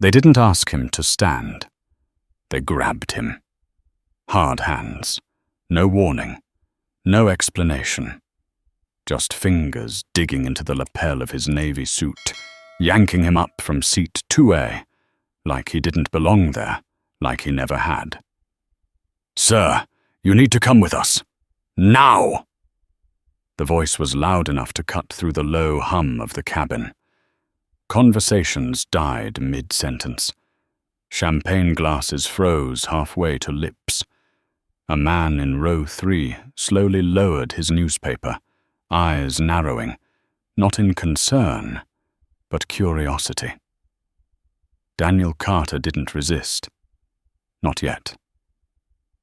They didn't ask him to stand. They grabbed him. Hard hands. No warning. No explanation. Just fingers digging into the lapel of his navy suit, yanking him up from seat 2A, like he didn't belong there, like he never had. "Sir, you need to come with us. Now!" The voice was loud enough to cut through the low hum of the cabin. Conversations died mid-sentence. Champagne glasses froze halfway to lips. A man in row 3 slowly lowered his newspaper, eyes narrowing, not in concern, but curiosity. Daniel Carter didn't resist. Not yet.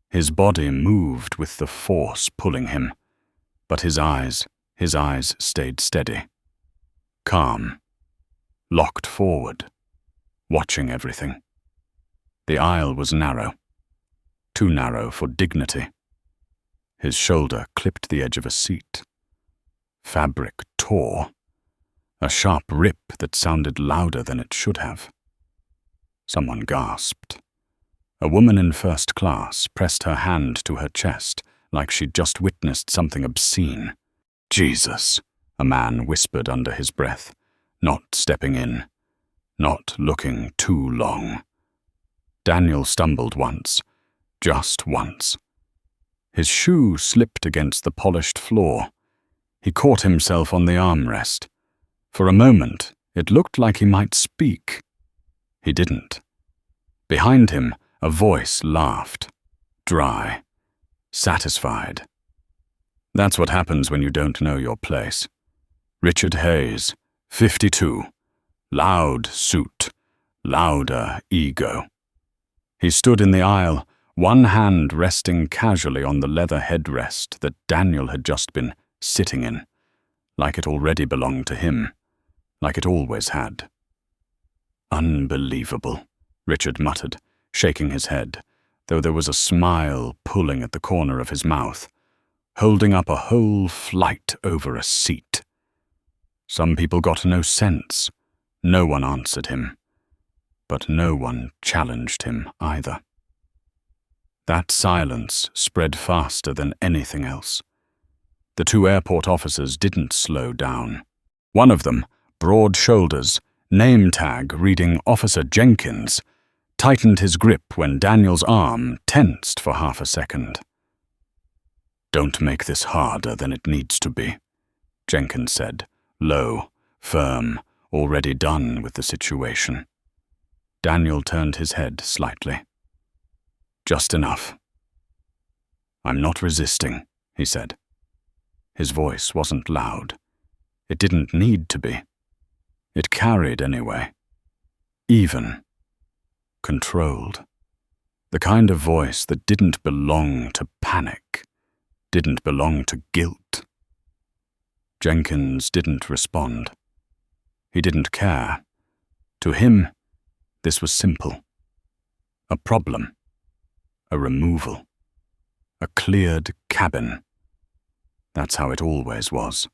His body moved with the force pulling him, but his eyes stayed steady. Calm. Locked forward, watching everything. The aisle was narrow. Too narrow for dignity. His shoulder clipped the edge of a seat. Fabric tore. A sharp rip that sounded louder than it should have. Someone gasped. A woman in first class pressed her hand to her chest like she'd just witnessed something obscene. "Jesus," a man whispered under his breath, not stepping in, not looking too long. Daniel stumbled once, just once. His shoe slipped against the polished floor. He caught himself on the armrest. For a moment, it looked like he might speak. He didn't. Behind him, a voice laughed, dry, satisfied. That's what happens when you don't know your place. Richard Hayes, 52. Loud suit, louder ego. He stood in the aisle, one hand resting casually on the leather headrest that Daniel had just been sitting in, like it already belonged to him, like it always had. "Unbelievable," Richard muttered, shaking his head, though there was a smile pulling at the corner of his mouth, holding up a whole flight over a seat. Some people got no sense. No one answered him. But no one challenged him either. That silence spread faster than anything else. The two airport officers didn't slow down. One of them, broad shoulders, name tag reading Officer Jenkins, tightened his grip when Daniel's arm tensed for half a second. "Don't make this harder than it needs to be," Jenkins said, low, firm, already done with the situation. Daniel turned his head slightly. "Just enough." "I'm not resisting," he said. His voice wasn't loud. It didn't need to be. It carried anyway. Even. Controlled. The kind of voice that didn't belong to panic, didn't belong to guilt. Jenkins didn't respond. He didn't care. To him, this was simple. A problem. A removal. A cleared cabin. That's how it always was.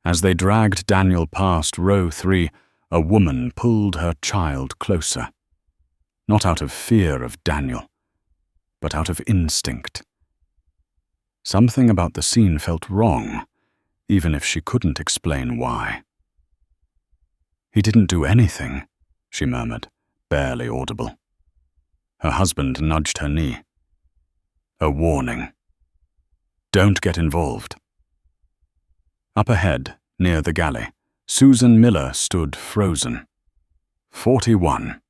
As they dragged Daniel past row 3, a woman pulled her child closer. Not out of fear of Daniel, but out of instinct. Something about the scene felt wrong, even if she couldn't explain why. "He didn't do anything," she murmured, barely audible. Her husband nudged her knee. "A warning. Don't get involved." Up ahead, near the galley, Susan Miller stood frozen. 41.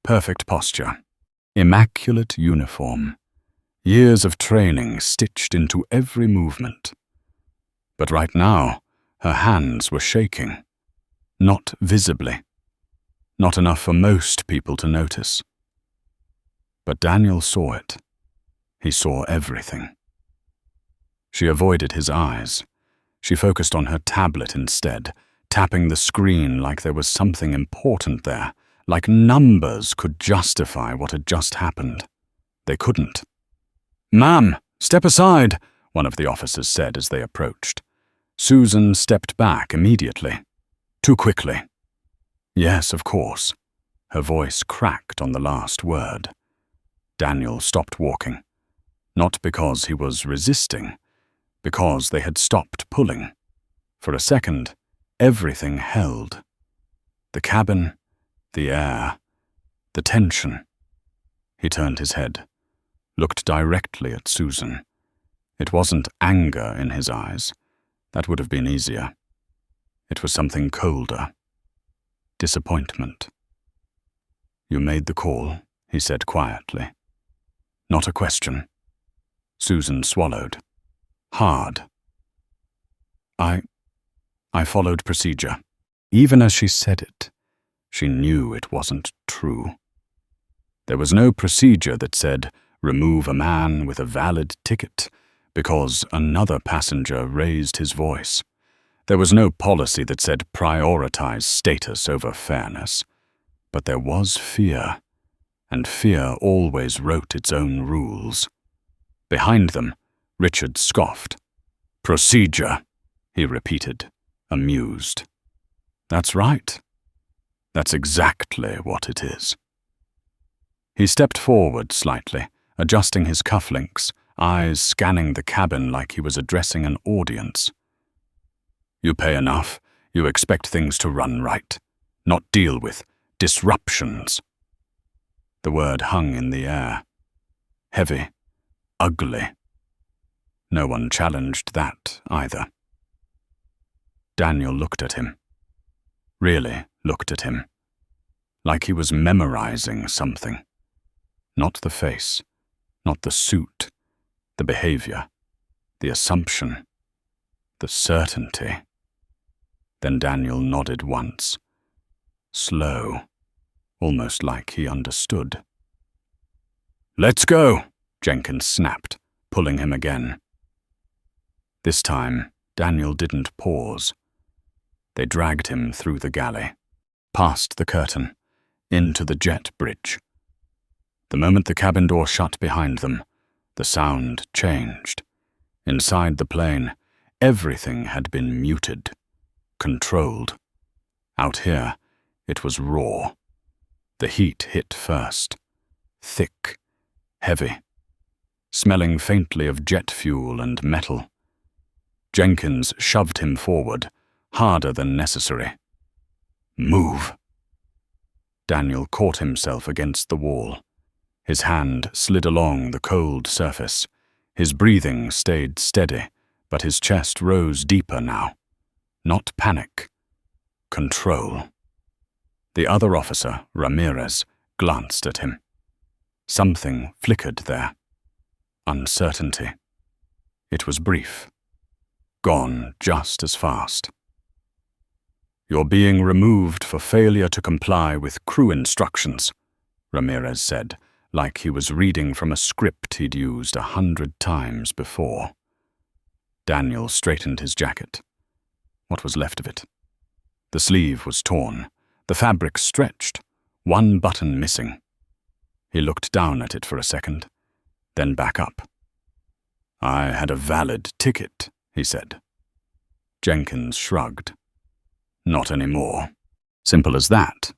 Perfect posture. Immaculate uniform. Years of training stitched into every movement. But right now, her hands were shaking. Not visibly. Not enough for most people to notice. But Daniel saw it. He saw everything. She avoided his eyes. She focused on her tablet instead, tapping the screen like there was something important there, like numbers could justify what had just happened. They couldn't. "Ma'am, step aside," one of the officers said as they approached. Susan stepped back immediately. Too quickly. Yes, of course. Her voice cracked on the last word. Daniel stopped walking. Not because he was resisting, because they had stopped pulling. For a second, everything held. The cabin, the air, the tension. He turned his head, looked directly at Susan. It wasn't anger in his eyes. That would have been easier. It was something colder. Disappointment. "You made the call," he said quietly. "Not a question." Susan swallowed. Hard. I followed procedure." Even as she said it, she knew it wasn't true. There was no procedure that said, remove a man with a valid ticket because another passenger raised his voice. There was no policy that said prioritize status over fairness. But there was fear, and fear always wrote its own rules. Behind them, Richard scoffed. "Procedure," he repeated, amused. "That's right. That's exactly what it is." He stepped forward slightly, adjusting his cufflinks, eyes scanning the cabin like he was addressing an audience. "You pay enough, you expect things to run right, not deal with disruptions." The word hung in the air. Heavy, ugly. No one challenged that either. Daniel looked at him. Really looked at him. Like he was memorizing something. Not the face, not the suit, the behavior, the assumption, the certainty. Then Daniel nodded once. Slow, almost like he understood. "Let's go," Jenkins snapped, pulling him again. This time, Daniel didn't pause. They dragged him through the galley, past the curtain, into the jet bridge. The moment the cabin door shut behind them, the sound changed. Inside the plane, everything had been muted, controlled. Out here, it was raw. The heat hit first. Thick, heavy, smelling faintly of jet fuel and metal. Jenkins shoved him forward, harder than necessary. "Move." Daniel caught himself against the wall. His hand slid along the cold surface. His breathing stayed steady, but his chest rose deeper now. Not panic. Control. The other officer, Ramirez, glanced at him. Something flickered there. Uncertainty. It was brief. Gone just as fast. "You're being removed for failure to comply with crew instructions," Ramirez said, like he was reading from a script he'd used 100 times before. Daniel straightened his jacket. What was left of it? The sleeve was torn, the fabric stretched, one button missing. He looked down at it for a second, then back up. "I had a valid ticket," he said. Jenkins shrugged. "Not anymore." Simple as that.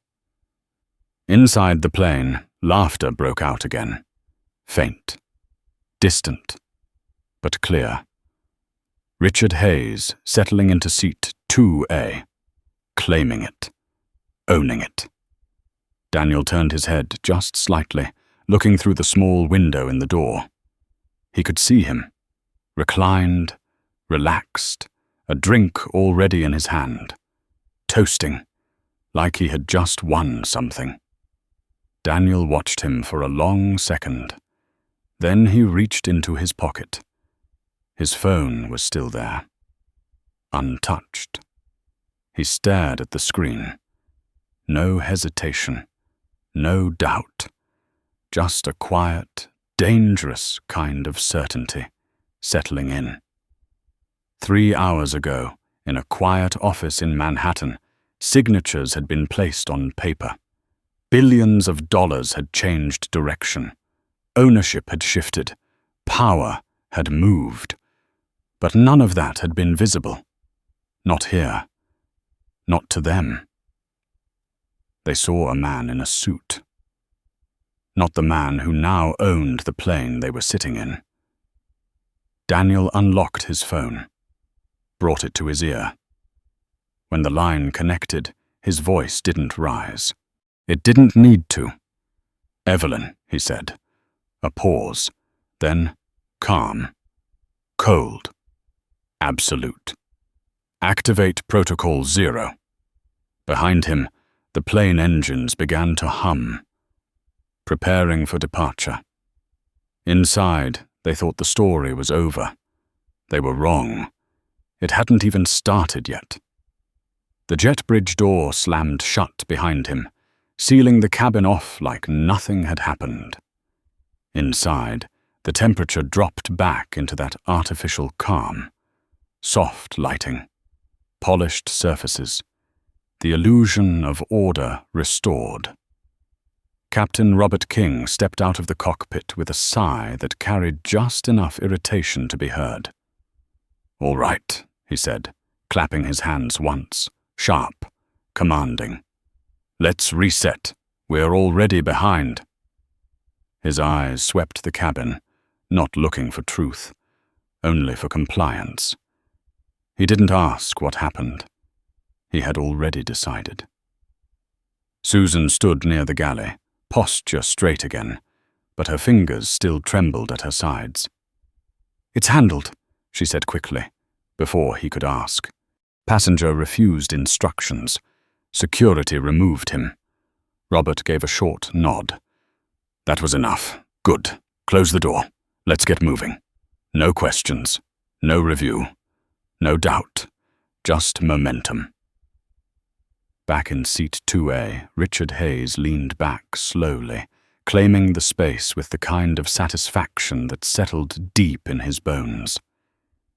Inside the plane, laughter broke out again. Faint, distant, but clear. Richard Hayes settling into seat 2A, claiming it, owning it. Daniel turned his head just slightly, looking through the small window in the door. He could see him, reclined, relaxed, a drink already in his hand, toasting, like he had just won something. Daniel watched him for a long second. Then he reached into his pocket. His phone was still there, untouched. He stared at the screen. No hesitation, no doubt. Just a quiet, dangerous kind of certainty settling in. 3 hours ago, in a quiet office in Manhattan, signatures had been placed on paper. Billions of dollars had changed direction. Ownership had shifted. Power had moved. But none of that had been visible. Not here. Not to them. they saw a man in a suit. Not the man who now owned the plane they were sitting in. Daniel unlocked his phone, brought it to his ear. When the line connected, his voice didn't rise. It didn't need to. "Evelyn," he said. A pause, then calm, cold, absolute. "Activate Protocol 0. Behind him, the plane engines began to hum, preparing for departure. Inside, they thought the story was over. They were wrong. It hadn't even started yet. The jet bridge door slammed shut behind him, sealing the cabin off like nothing had happened. Inside, the temperature dropped back into that artificial calm. Soft lighting, polished surfaces, the illusion of order restored. Captain Robert King stepped out of the cockpit with a sigh that carried just enough irritation to be heard. "All right," he said, clapping his hands once, sharp, commanding. "Let's reset. We're already behind." His eyes swept the cabin, not looking for truth, only for compliance. He didn't ask what happened. He had already decided. Susan stood near the galley, posture straight again, but her fingers still trembled at her sides. "It's handled," she said quickly, before he could ask. Passenger refused instructions. Security removed him. Robert gave a short nod. "That was enough. Good. Close the door. Let's get moving. No questions. No review. No doubt. Just momentum." Back in seat 2A, Richard Hayes leaned back slowly, claiming the space with the kind of satisfaction that settled deep in his bones.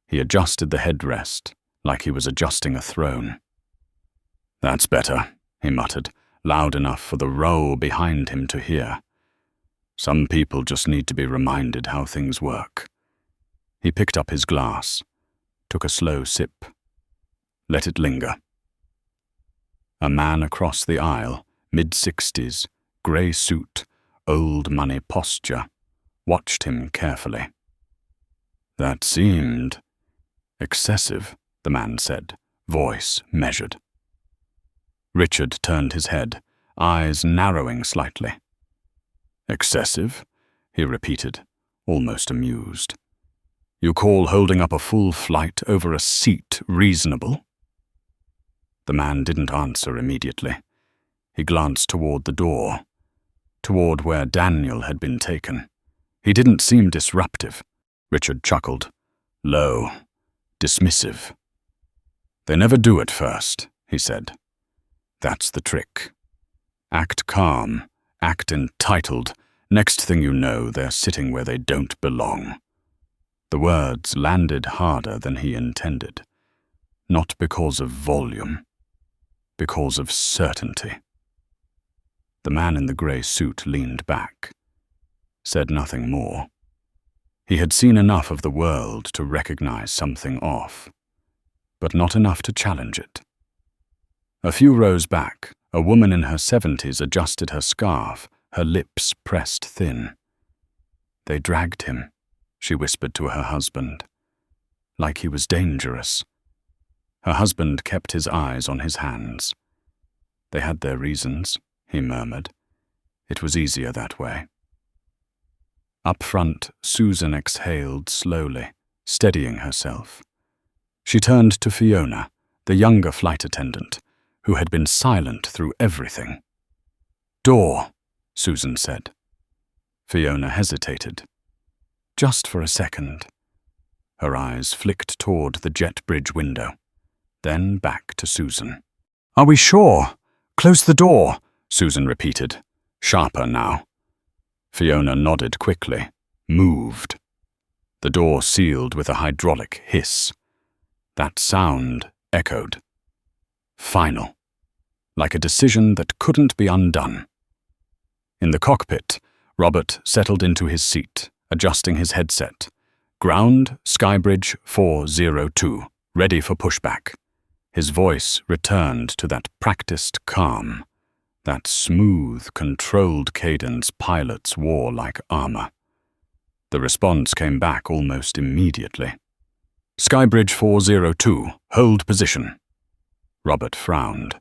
He adjusted the headrest, like he was adjusting a throne. "That's better," he muttered, loud enough for the row behind him to hear. "Some people just need to be reminded how things work." He picked up his glass, took a slow sip, let it linger. A man across the aisle, mid-60s, grey suit, old money posture, watched him carefully. "That seemed excessive," the man said, voice measured. Richard turned his head, eyes narrowing slightly. "Excessive?" he repeated, almost amused. "You call holding up a full flight over a seat reasonable?" The man didn't answer immediately. He glanced toward the door, toward where Daniel had been taken. He didn't seem disruptive. Richard chuckled. Low, dismissive. "They never do at first," he said. "That's the trick. Act calm, act entitled. Next thing you know, they're sitting where they don't belong." The words landed harder than he intended. Not because of volume, because of certainty. The man in the grey suit leaned back, said nothing more. He had seen enough of the world to recognize something off, but not enough to challenge it. A few rows back, a woman in her 70s adjusted her scarf, her lips pressed thin. "They dragged him," she whispered to her husband, "like he was dangerous." Her husband kept his eyes on his hands. "They had their reasons," he murmured. "It was easier that way." Up front, Susan exhaled slowly, steadying herself. She turned to Fiona, the younger flight attendant, who had been silent through everything. "Door," Susan said. Fiona hesitated. Just for a second. Her eyes flicked toward the jet bridge window, then back to Susan. "Are we sure? Close the door," Susan repeated, sharper now. Fiona nodded quickly, moved. The door sealed with a hydraulic hiss. That sound echoed. Final, like a decision that couldn't be undone. In the cockpit, Robert settled into his seat, adjusting his headset. Ground, Skybridge 402, ready for pushback. His voice returned to that practiced calm. That smooth, controlled cadence pilots wore like armor. The response came back almost immediately. "Skybridge 402, hold position." Robert frowned.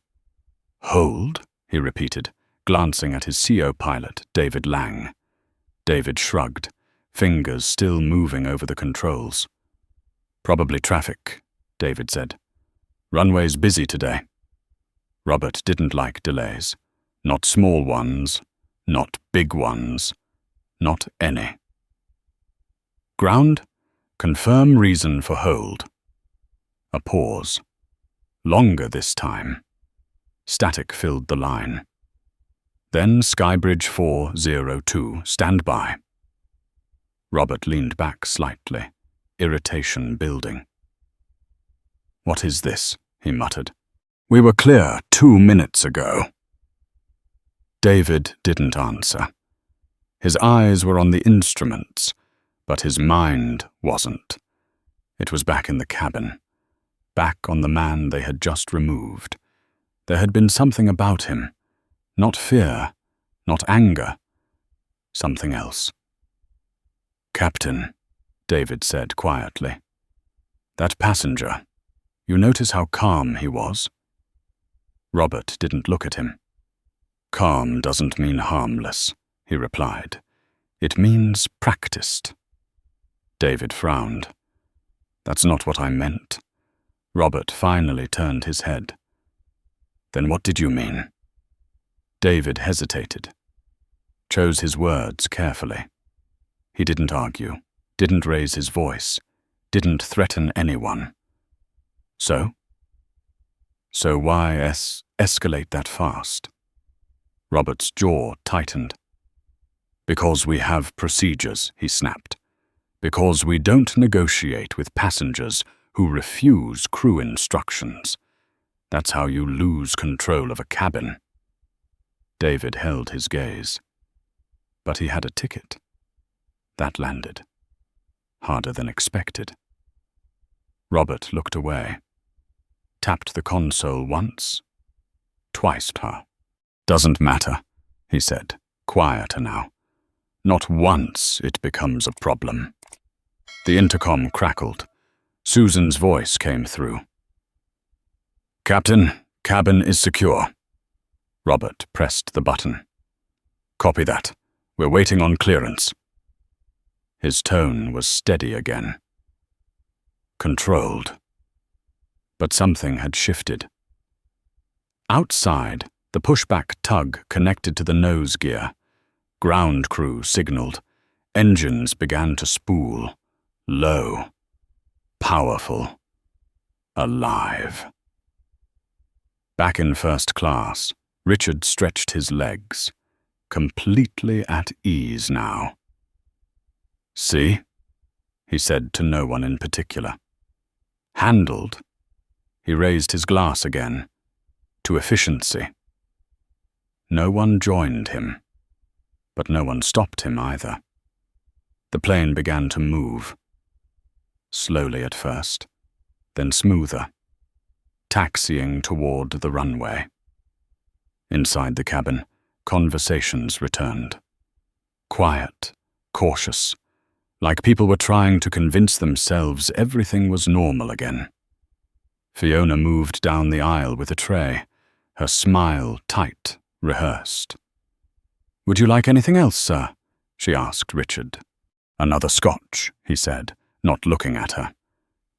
"Hold?" he repeated, glancing at his CO pilot, David Lang. David shrugged, fingers still moving over the controls. "Probably traffic," David said. "Runway's busy today." Robert didn't like delays. Not small ones, not big ones, not any. "Ground, confirm reason for hold." A pause. Longer this time. Static filled the line. Then Skybridge 402, stand by. Robert leaned back slightly, irritation building. "What is this?" he muttered. "We were clear 2 minutes ago." David didn't answer. His eyes were on the instruments, but his mind wasn't. It was back in the cabin, back on the man they had just removed. There had been something about him, not fear, not anger, something else. "Captain," David said quietly, "that passenger, you notice how calm he was?" Robert didn't look at him. "Calm doesn't mean harmless," he replied. "It means practiced." David frowned. "That's not what I meant." Robert finally turned his head. "Then what did you mean?" David hesitated, chose his words carefully. He didn't argue, didn't raise his voice, didn't threaten anyone. So why escalate that fast? Robert's jaw tightened. "Because we have procedures," he snapped. "Because we don't negotiate with passengers who refuse crew instructions. That's how you lose control of a cabin." David held his gaze. But he had a ticket. That landed. Harder than expected. Robert looked away. Tapped the console once. Twice. "Doesn't matter," he said, quieter now. "Not once it becomes a problem." The intercom crackled. Susan's voice came through. "Captain, cabin is secure." Robert pressed the button. "Copy that. We're waiting on clearance." His tone was steady again. Controlled. But something had shifted. Outside, the pushback tug connected to the nose gear. Ground crew signaled. Engines began to spool. Low. Powerful. Alive. Back in first class, Richard stretched his legs. Completely at ease now. "See?" he said to no one in particular. "Handled." He raised his glass again. To efficiency. No one joined him, but no one stopped him either. The plane began to move. Slowly at first, then smoother, taxiing toward the runway. Inside the cabin, conversations returned. Quiet, cautious, like people were trying to convince themselves everything was normal again. Fiona moved down the aisle with a tray, her smile tight, rehearsed. "Would you like anything else, sir?" she asked Richard. "Another scotch," he said, not looking at her.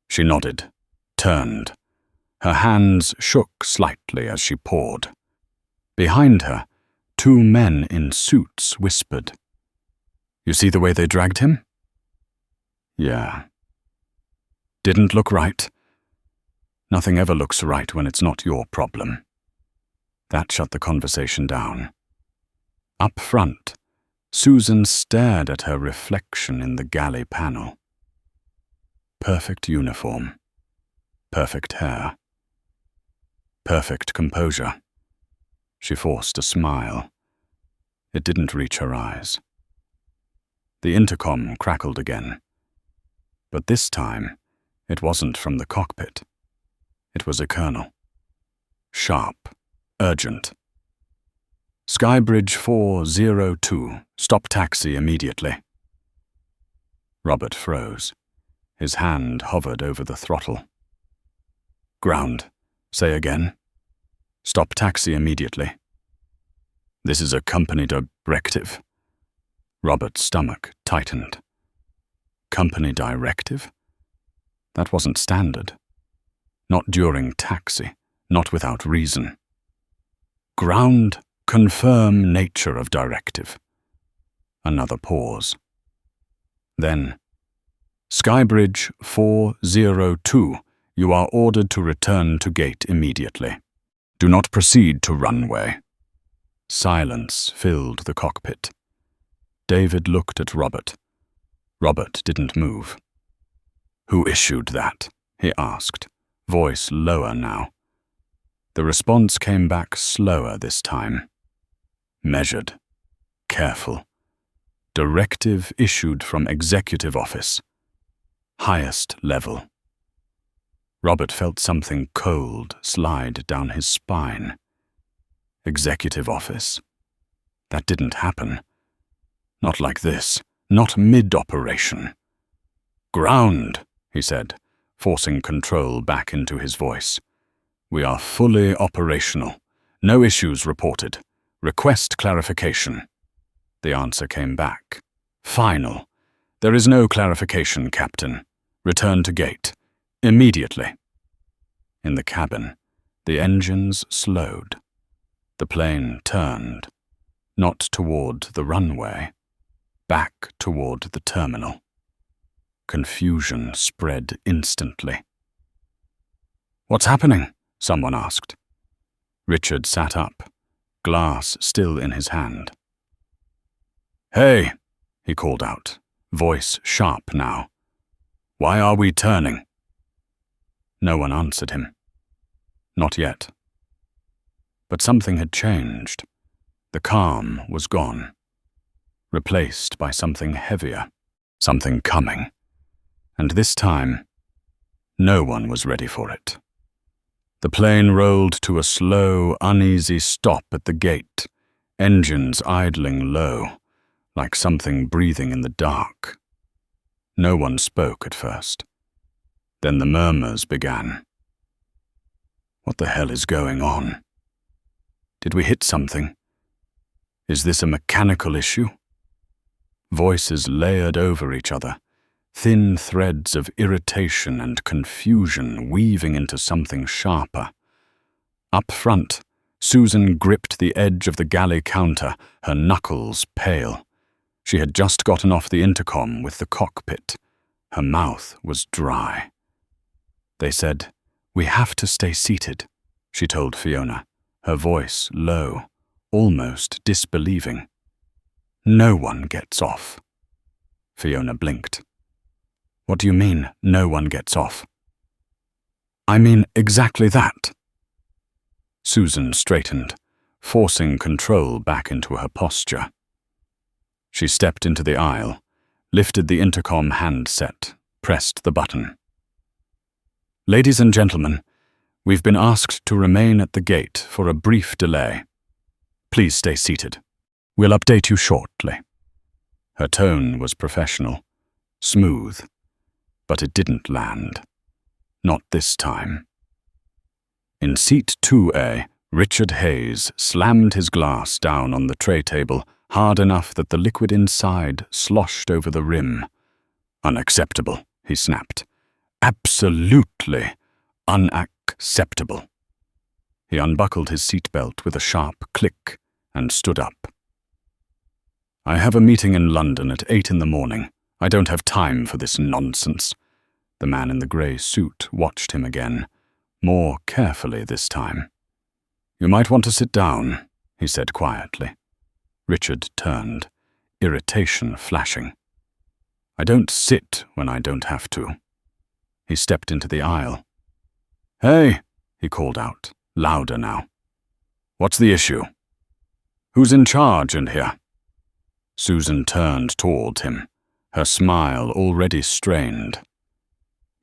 She nodded, turned. Her hands shook slightly as she poured. Behind her, 2 men in suits whispered. "You see the way they dragged him?" "Yeah." "Didn't look right." "Nothing ever looks right when it's not your problem." That shut the conversation down. Up front, Susan stared at her reflection in the galley panel. Perfect uniform. Perfect hair. Perfect composure. She forced a smile. It didn't reach her eyes. The intercom crackled again. But this time, it wasn't from the cockpit. It was a colonel. Sharp, urgent. Skybridge 402, stop taxi immediately. Robert froze. His hand hovered over the throttle. Ground. Say again. Stop taxi immediately. This is a company directive. Robert's stomach tightened. Company directive? That wasn't standard. Not during taxi, not without reason. Ground, confirm nature of directive. Another pause. Then, Skybridge 402, you are ordered to return to gate immediately. Do not proceed to runway. Silence filled the cockpit. David looked at Robert. Robert didn't move. Who issued that? He asked, voice lower now. The response came back slower this time. Measured. Careful. Directive issued from executive office. Highest level. Robert felt something cold slide down his spine. Executive office. That didn't happen. Not like this. Not mid-operation. Ground, he said, forcing control back into his voice. We are fully operational. No issues reported. Request clarification. The answer came back. Final. There is no clarification, Captain. Return to gate. Immediately. In the cabin, the engines slowed. The plane turned, not toward the runway, back toward the terminal. Confusion spread instantly. What's happening? Someone asked. Richard sat up, glass still in his hand. Hey, he called out, voice sharp now. Why are we turning? No one answered him. Not yet. But something had changed. The calm was gone, replaced by something heavier, something coming. And this time, no one was ready for it. The plane rolled to a slow, uneasy stop at the gate, engines idling low, like something breathing in the dark. No one spoke at first. Then the murmurs began. What the hell is going on? Did we hit something? Is this a mechanical issue? Voices layered over each other, thin threads of irritation and confusion weaving into something sharper. Up front, Susan gripped the edge of the galley counter, her knuckles pale. She had just gotten off the intercom with the cockpit. Her mouth was dry. They said, "We have to stay seated," she told Fiona, her voice low, almost disbelieving. "No one gets off." Fiona blinked. "What do you mean, no one gets off?" "I mean exactly that." Susan straightened, forcing control back into her posture. She stepped into the aisle, lifted the intercom handset, pressed the button. "Ladies and gentlemen, we've been asked to remain at the gate for a brief delay. Please stay seated. We'll update you shortly." Her tone was professional, smooth, but it didn't land. Not this time. In seat 2A, Richard Hayes slammed his glass down on the tray table hard enough that the liquid inside sloshed over the rim. "Unacceptable," he snapped. "Absolutely unacceptable." He unbuckled his seatbelt with a sharp click and stood up. "I have a meeting in London at 8 in the morning. I don't have time for this nonsense." The man in the grey suit watched him again, more carefully this time. "You might want to sit down," he said quietly. Richard turned, irritation flashing. "I don't sit when I don't have to." He stepped into the aisle. "Hey," he called out, louder now. "What's the issue? Who's in charge in here?" Susan turned toward him, her smile already strained.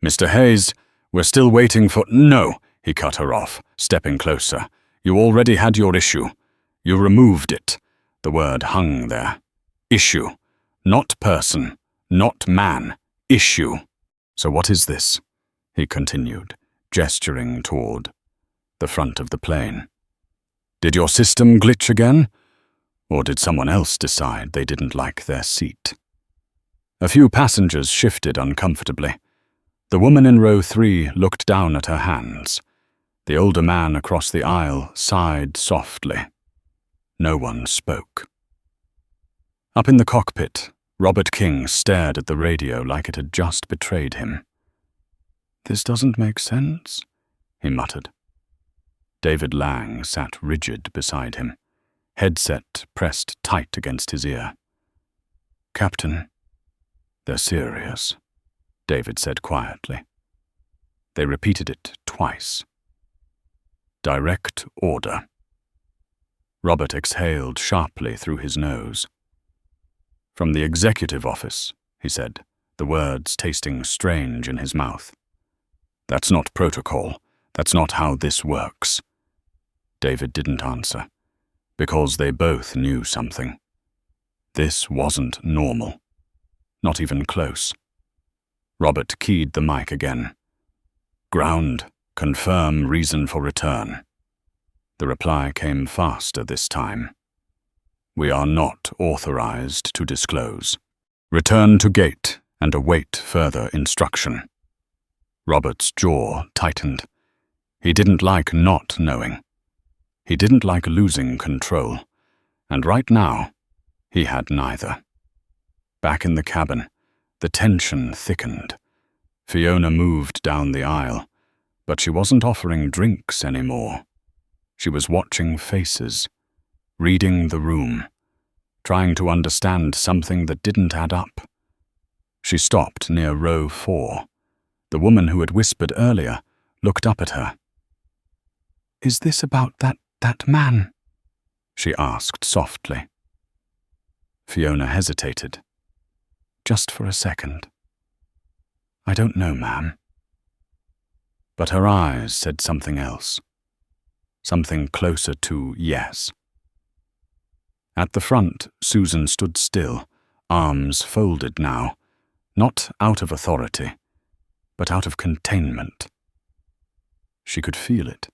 "Mr. Hayes, we're still waiting for—" "No," he cut her off, stepping closer. "You already had your issue. You removed it. The word hung there. Issue. Not person. Not man. Issue. So what is this? He continued, gesturing toward the front of the plane. Did your system glitch again? Or did someone else decide they didn't like their seat? A few passengers shifted uncomfortably. The woman in row 3 looked down at her hands. The older man across the aisle sighed softly. No one spoke. Up in the cockpit, Robert King stared at the radio like it had just betrayed him. "This doesn't make sense," he muttered. David Lang sat rigid beside him, headset pressed tight against his ear. "Captain, they're serious," David said quietly. They repeated it twice. "Direct order." Robert exhaled sharply through his nose. "From the executive office," he said, the words tasting strange in his mouth. "That's not protocol. That's not how this works." David didn't answer, because they both knew something. This wasn't normal. Not even close. Robert keyed the mic again. "Ground. Confirm reason for return." The reply came faster this time. "We are not authorized to disclose. Return to gate and await further instruction." Robert's jaw tightened. He didn't like not knowing. He didn't like losing control. And right now, he had neither. Back in the cabin, the tension thickened. Fiona moved down the aisle, but she wasn't offering drinks anymore. She was watching faces, reading the room, trying to understand something that didn't add up. She stopped near row 4. The woman who had whispered earlier looked up at her. "Is this about that man?" she asked softly. Fiona hesitated. Just for a second. "I don't know, ma'am." But her eyes said something else. Something closer to yes. At the front, Susan stood still, arms folded now, not out of authority, but out of containment. She could feel it.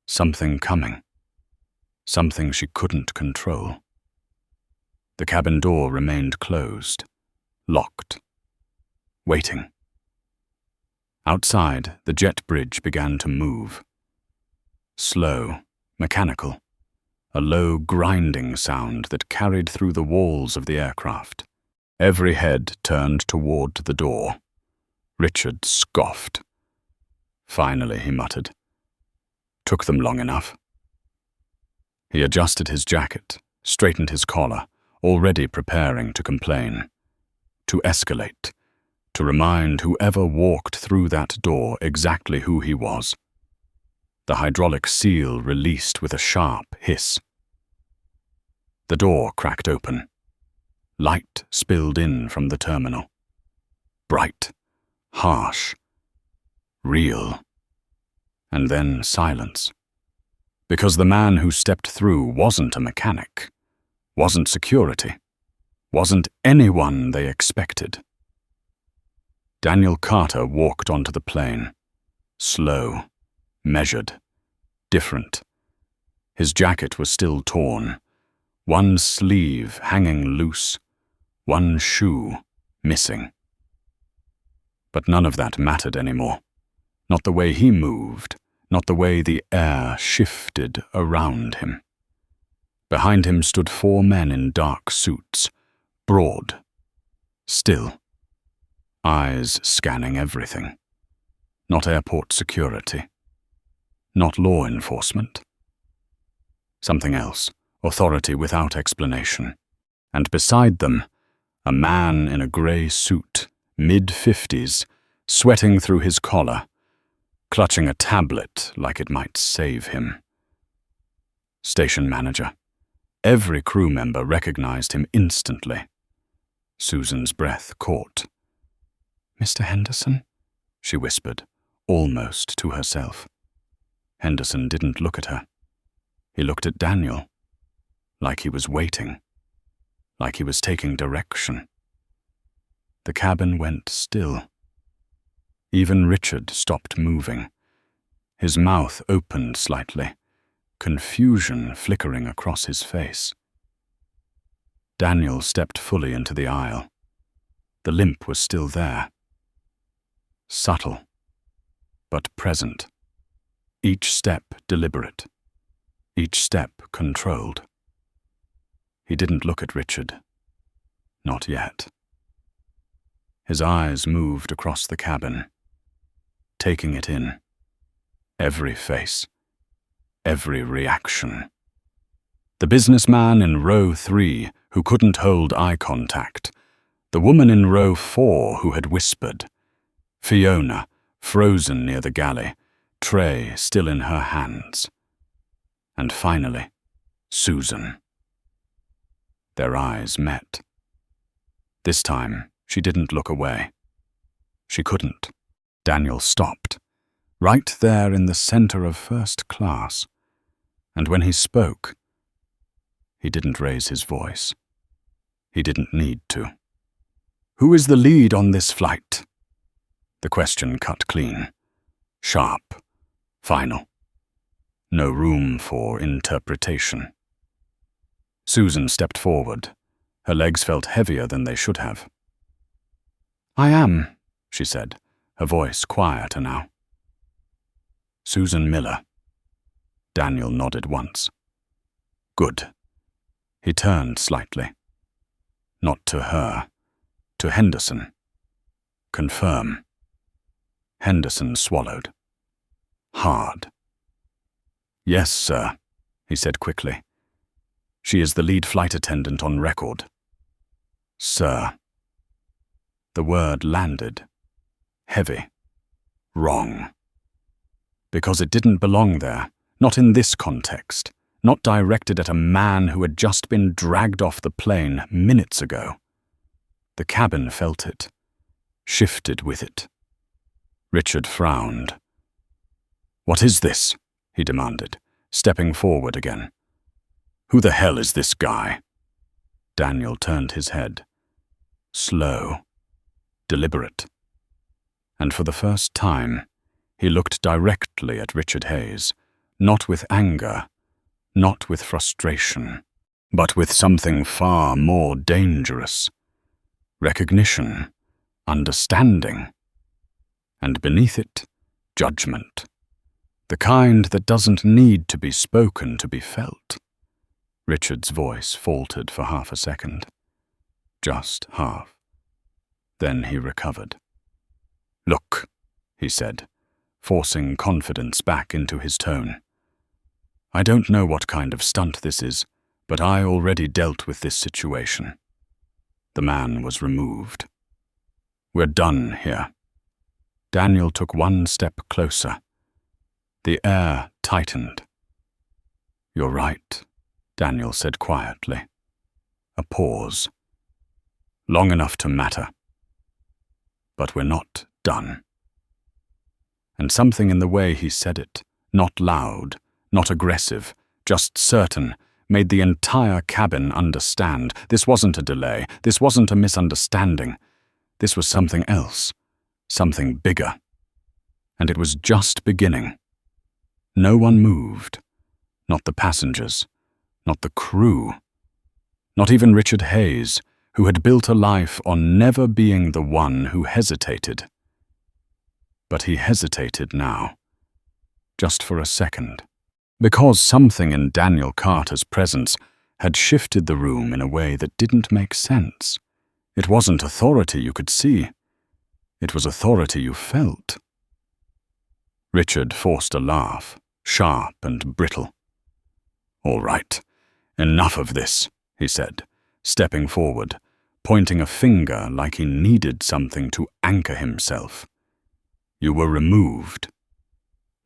Something coming. Something she couldn't control. The cabin door remained closed, locked, waiting. Outside, the jet bridge began to move. Slow, mechanical, a low grinding sound that carried through the walls of the aircraft. Every head turned toward the door. Richard scoffed. "Finally," he muttered. "Took them long enough." He adjusted his jacket, straightened his collar, already preparing to complain, to escalate, to remind whoever walked through that door exactly who he was. The hydraulic seal released with a sharp hiss. The door cracked open. Light spilled in from the terminal. Bright, harsh, real. And then silence. Because the man who stepped through wasn't a mechanic, wasn't security, wasn't anyone they expected. Daniel Carter walked onto the plane, slow, measured, different. His jacket was still torn, one sleeve hanging loose, one shoe missing. But none of that mattered anymore. Not the way he moved, not the way the air shifted around him. Behind him stood 4 men in dark suits, broad, still, eyes scanning everything. Not airport security. Not law enforcement. Something else, authority without explanation. And beside them, a man in a grey suit, mid-50s, sweating through his collar, clutching a tablet like it might save him. Station manager. Every crew member recognized him instantly. Susan's breath caught. "Mr. Henderson?" she whispered, almost to herself. Henderson didn't look at her. He looked at Daniel. like he was waiting, like he was taking direction. The cabin went still. Even Richard stopped moving. His mouth opened slightly, confusion flickering across his face. Daniel stepped fully into the aisle. The limp was still there. Subtle, but present. Each step deliberate. Each step controlled. He didn't look at Richard. Not yet. His eyes moved across the cabin, taking it in. Every face. Every reaction. The businessman in row 3 who couldn't hold eye contact. The woman in row 4 who had whispered. Fiona, frozen near the galley, tray still in her hands. And finally, Susan. Their eyes met. This time, she didn't look away. She couldn't. Daniel stopped, right there in the center of first class. And when he spoke, he didn't raise his voice. He didn't need to. "Who is the lead on this flight?" The question cut clean. Sharp. Final. No room for interpretation. Susan stepped forward. Her legs felt heavier than they should have. "I am," she said, her voice quieter now. "Susan Miller." Daniel nodded once. "Good." He turned slightly. Not to her, to Henderson. "Confirm." Henderson swallowed. Hard. "Yes, sir," he said quickly. "She is the lead flight attendant on record." "Sir." The word landed. Heavy. Wrong. Because it didn't belong there, not in this context, not directed at a man who had just been dragged off the plane minutes ago. The cabin felt it, shifted with it. Richard frowned. "What is this?" he demanded, stepping forward again. "Who the hell is this guy?" Daniel turned his head. Slow. Deliberate. And for the first time, he looked directly at Richard Hayes, not with anger, not with frustration, but with something far more dangerous. Recognition, understanding, and beneath it, judgment. The kind that doesn't need to be spoken to be felt. Richard's voice faltered for half a second. Just half. Then he recovered. "Look," he said, forcing confidence back into his tone. "I don't know what kind of stunt this is, but I already dealt with this situation." The man was removed. "We're done here." Daniel took one step closer. The air tightened. "You're right," Daniel said quietly. A pause. "Long enough to matter. But we're not done." And something in the way he said it, not loud, not aggressive, just certain, made the entire cabin understand. This wasn't a delay. This wasn't a misunderstanding. This was something else, something bigger. And it was just beginning. No one moved. Not the passengers. Not the crew. Not even Richard Hayes, who had built a life on never being the one who hesitated. But he hesitated now. Just for a second. Because something in Daniel Carter's presence had shifted the room in a way that didn't make sense. It wasn't authority you could see. It was authority you felt. Richard forced a laugh, sharp and brittle. "All right, enough of this," he said, stepping forward, pointing a finger like he needed something to anchor himself. "You were removed.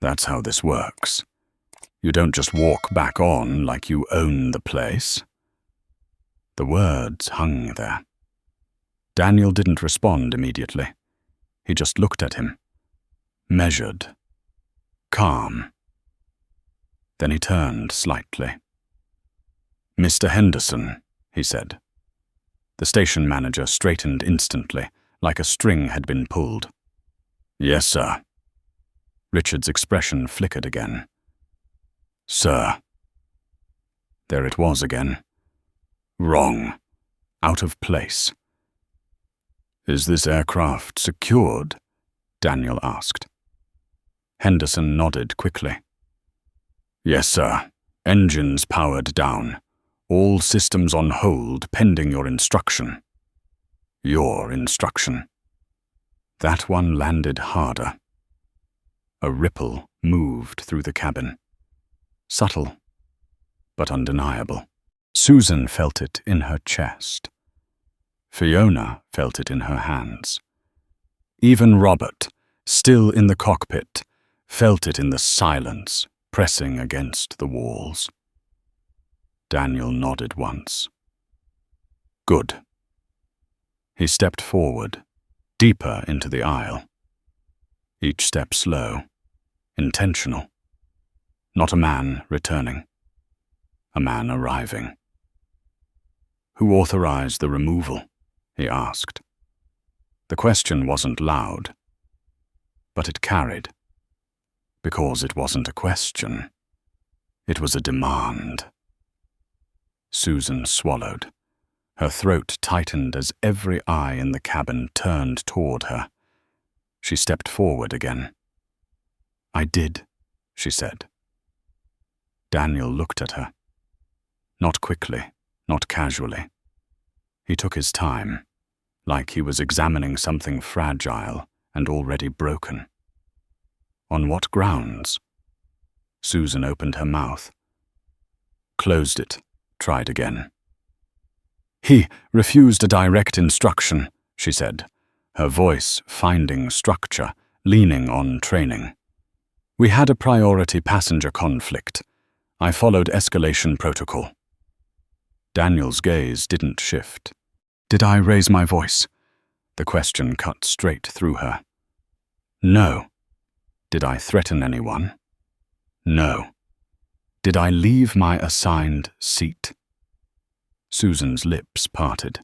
That's how this works. You don't just walk back on like you own the place." The words hung there. Daniel didn't respond immediately. He just looked at him. Measured. Calm. Then he turned slightly. "Mr. Henderson," he said. The station manager straightened instantly, like a string had been pulled. "Yes, sir." Richard's expression flickered again. "Sir." There it was again. Wrong. Out of place. "Is this aircraft secured?" Daniel asked. Henderson nodded quickly. "Yes, sir. Engines powered down. All systems on hold pending your instruction." Your instruction. That one landed harder. A ripple moved through the cabin. Subtle, but undeniable. Susan felt it in her chest. Fiona felt it in her hands. Even Robert, still in the cockpit, felt it in the silence pressing against the walls. Daniel nodded once. Good. He stepped forward, deeper into the aisle. Each step slow, intentional. Not a man returning. A man arriving. "Who authorized the removal?" he asked. The question wasn't loud, but it carried. Because it wasn't a question. It was a demand. Susan swallowed. Her throat tightened as every eye in the cabin turned toward her. She stepped forward again. "I did," she said. Daniel looked at her. Not quickly, not casually. He took his time, like he was examining something fragile and already broken. On what grounds? Susan opened her mouth. Closed it, tried again. "He refused a direct instruction," she said, her voice finding structure, leaning on training. "We had a priority passenger conflict. I followed escalation protocol." Daniel's gaze didn't shift. "Did I raise my voice?" The question cut straight through her. "No." "Did I threaten anyone?" "No." "Did I leave my assigned seat?" Susan's lips parted.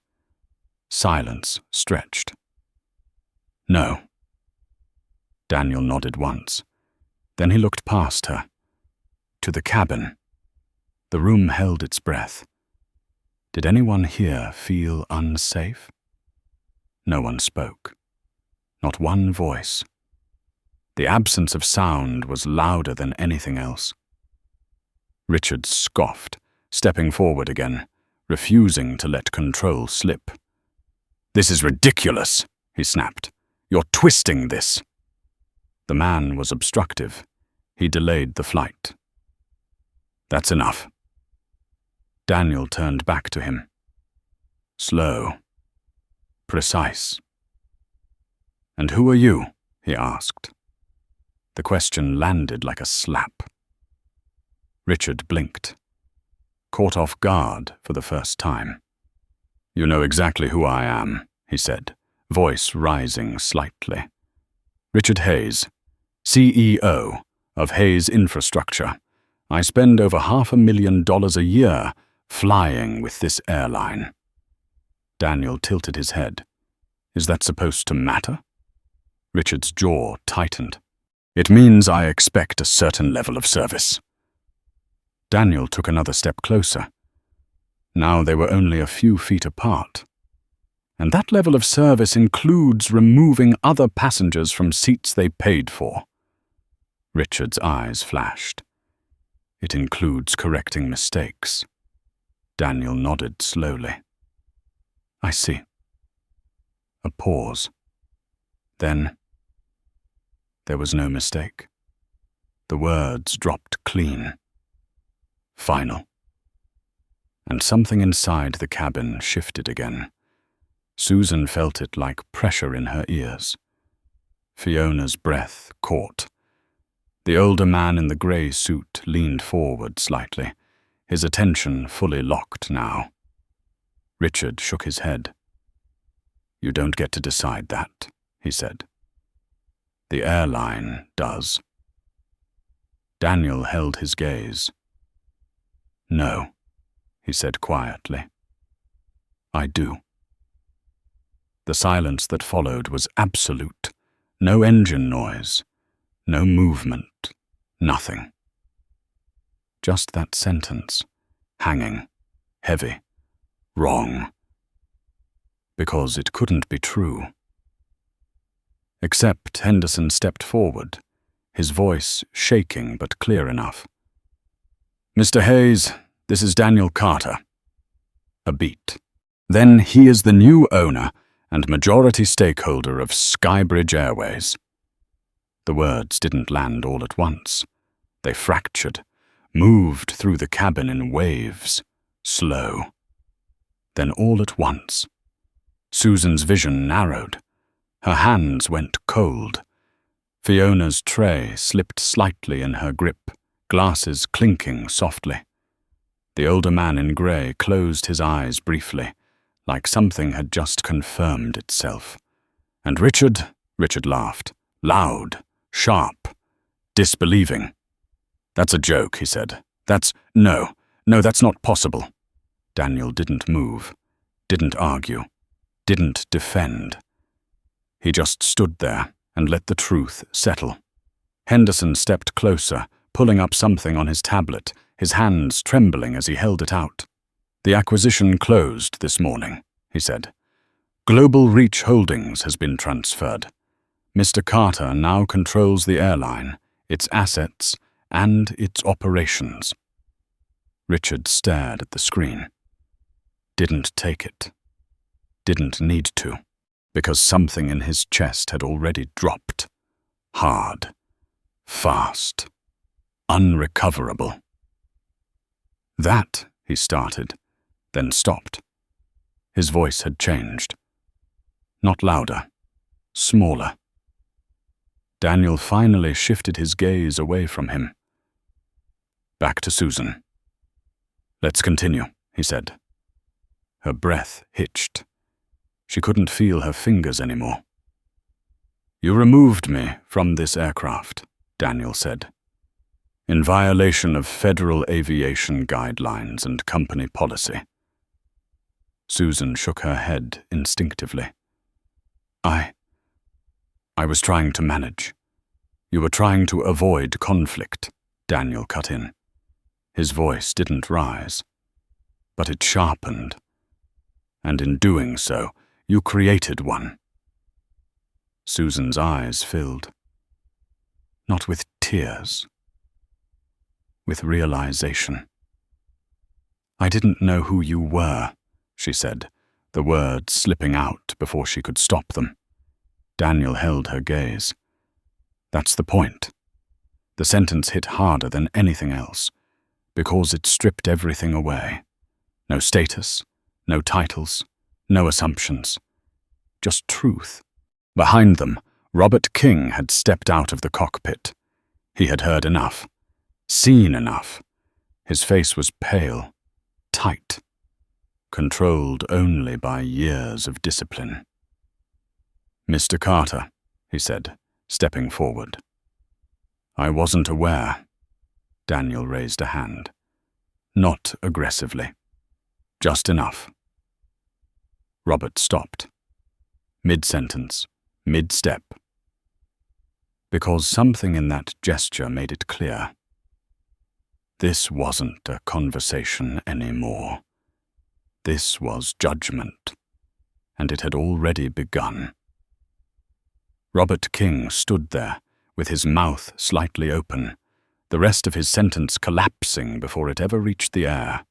Silence stretched. "No." Daniel nodded once. Then he looked past her. To the cabin. The room held its breath. Did anyone here feel unsafe? No one spoke. Not one voice. The absence of sound was louder than anything else. Richard scoffed, stepping forward again, refusing to let control slip. "This is ridiculous," he snapped. "You're twisting this." The man was obstructive. He delayed the flight. "That's enough." Daniel turned back to him. Slow. Precise. "And who are you?" he asked. The question landed like a slap. Richard blinked, caught off guard for the first time. "You know exactly who I am," he said, voice rising slightly. "Richard Hayes, CEO of Hayes Infrastructure. I spend over $500,000 a year flying with this airline." Daniel tilted his head. "Is that supposed to matter?" Richard's jaw tightened. "It means I expect a certain level of service." Daniel took another step closer. Now they were only a few feet apart. "And that level of service includes removing other passengers from seats they paid for." Richard's eyes flashed. "It includes correcting mistakes." Daniel nodded slowly. "I see." A pause. Then, there was no mistake. The words dropped clean. Final. And something inside the cabin shifted again. Susan felt it like pressure in her ears. Fiona's breath caught. The older man in the grey suit leaned forward slightly, his attention fully locked now. Richard shook his head. "You don't get to decide that," he said. "The airline does." Daniel held his gaze. "No," he said quietly. "I do." The silence that followed was absolute. No engine noise, no movement, nothing. Just that sentence, hanging, heavy, wrong. Because it couldn't be true. Except Henderson stepped forward, his voice shaking but clear enough. "Mr. Hayes, this is Daniel Carter." A beat. "Then he is the new owner and majority stakeholder of Skybridge Airways." The words didn't land all at once. They fractured, moved through the cabin in waves, slow. Then all at once, Susan's vision narrowed. Her hands went cold. Fiona's tray slipped slightly in her grip, glasses clinking softly. The older man in grey closed his eyes briefly, like something had just confirmed itself. "And Richard laughed, loud, sharp, disbelieving. "That's a joke," he said. No, that's not possible." Daniel didn't move, didn't argue, didn't defend. He just stood there and let the truth settle. Henderson stepped closer, pulling up something on his tablet, his hands trembling as he held it out. "The acquisition closed this morning," he said. "Global Reach Holdings has been transferred. Mr. Carter now controls the airline, its assets, and its operations." Richard stared at the screen. Didn't take it. Didn't need to, because something in his chest had already dropped. Hard. Fast. Unrecoverable. "That," he started, then stopped. His voice had changed. Not louder. Smaller. Daniel finally shifted his gaze away from him. Back to Susan. "Let's continue," he said. Her breath hitched. She couldn't feel her fingers anymore. "You removed me from this aircraft," Daniel said, "in violation of federal aviation guidelines and company policy." Susan shook her head instinctively. I was trying to manage. You were trying to avoid conflict," Daniel cut in. His voice didn't rise, but it sharpened. "And in doing so, you created one." Susan's eyes filled. Not with tears, with realization. "I didn't know who you were," she said, the words slipping out before she could stop them. Daniel held her gaze. "That's the point." The sentence hit harder than anything else, because it stripped everything away. No status, no titles, no assumptions. Just truth. Behind them, Robert King had stepped out of the cockpit. He had heard enough, seen enough. His face was pale, tight, controlled only by years of discipline. "Mr. Carter," he said, stepping forward. "I wasn't aware." Daniel raised a hand. Not aggressively. Just enough. Robert stopped. Mid-sentence, mid-step. Because something in that gesture made it clear. This wasn't a conversation anymore. This was judgment, and it had already begun. Robert King stood there, with his mouth slightly open, the rest of his sentence collapsing before it ever reached the air.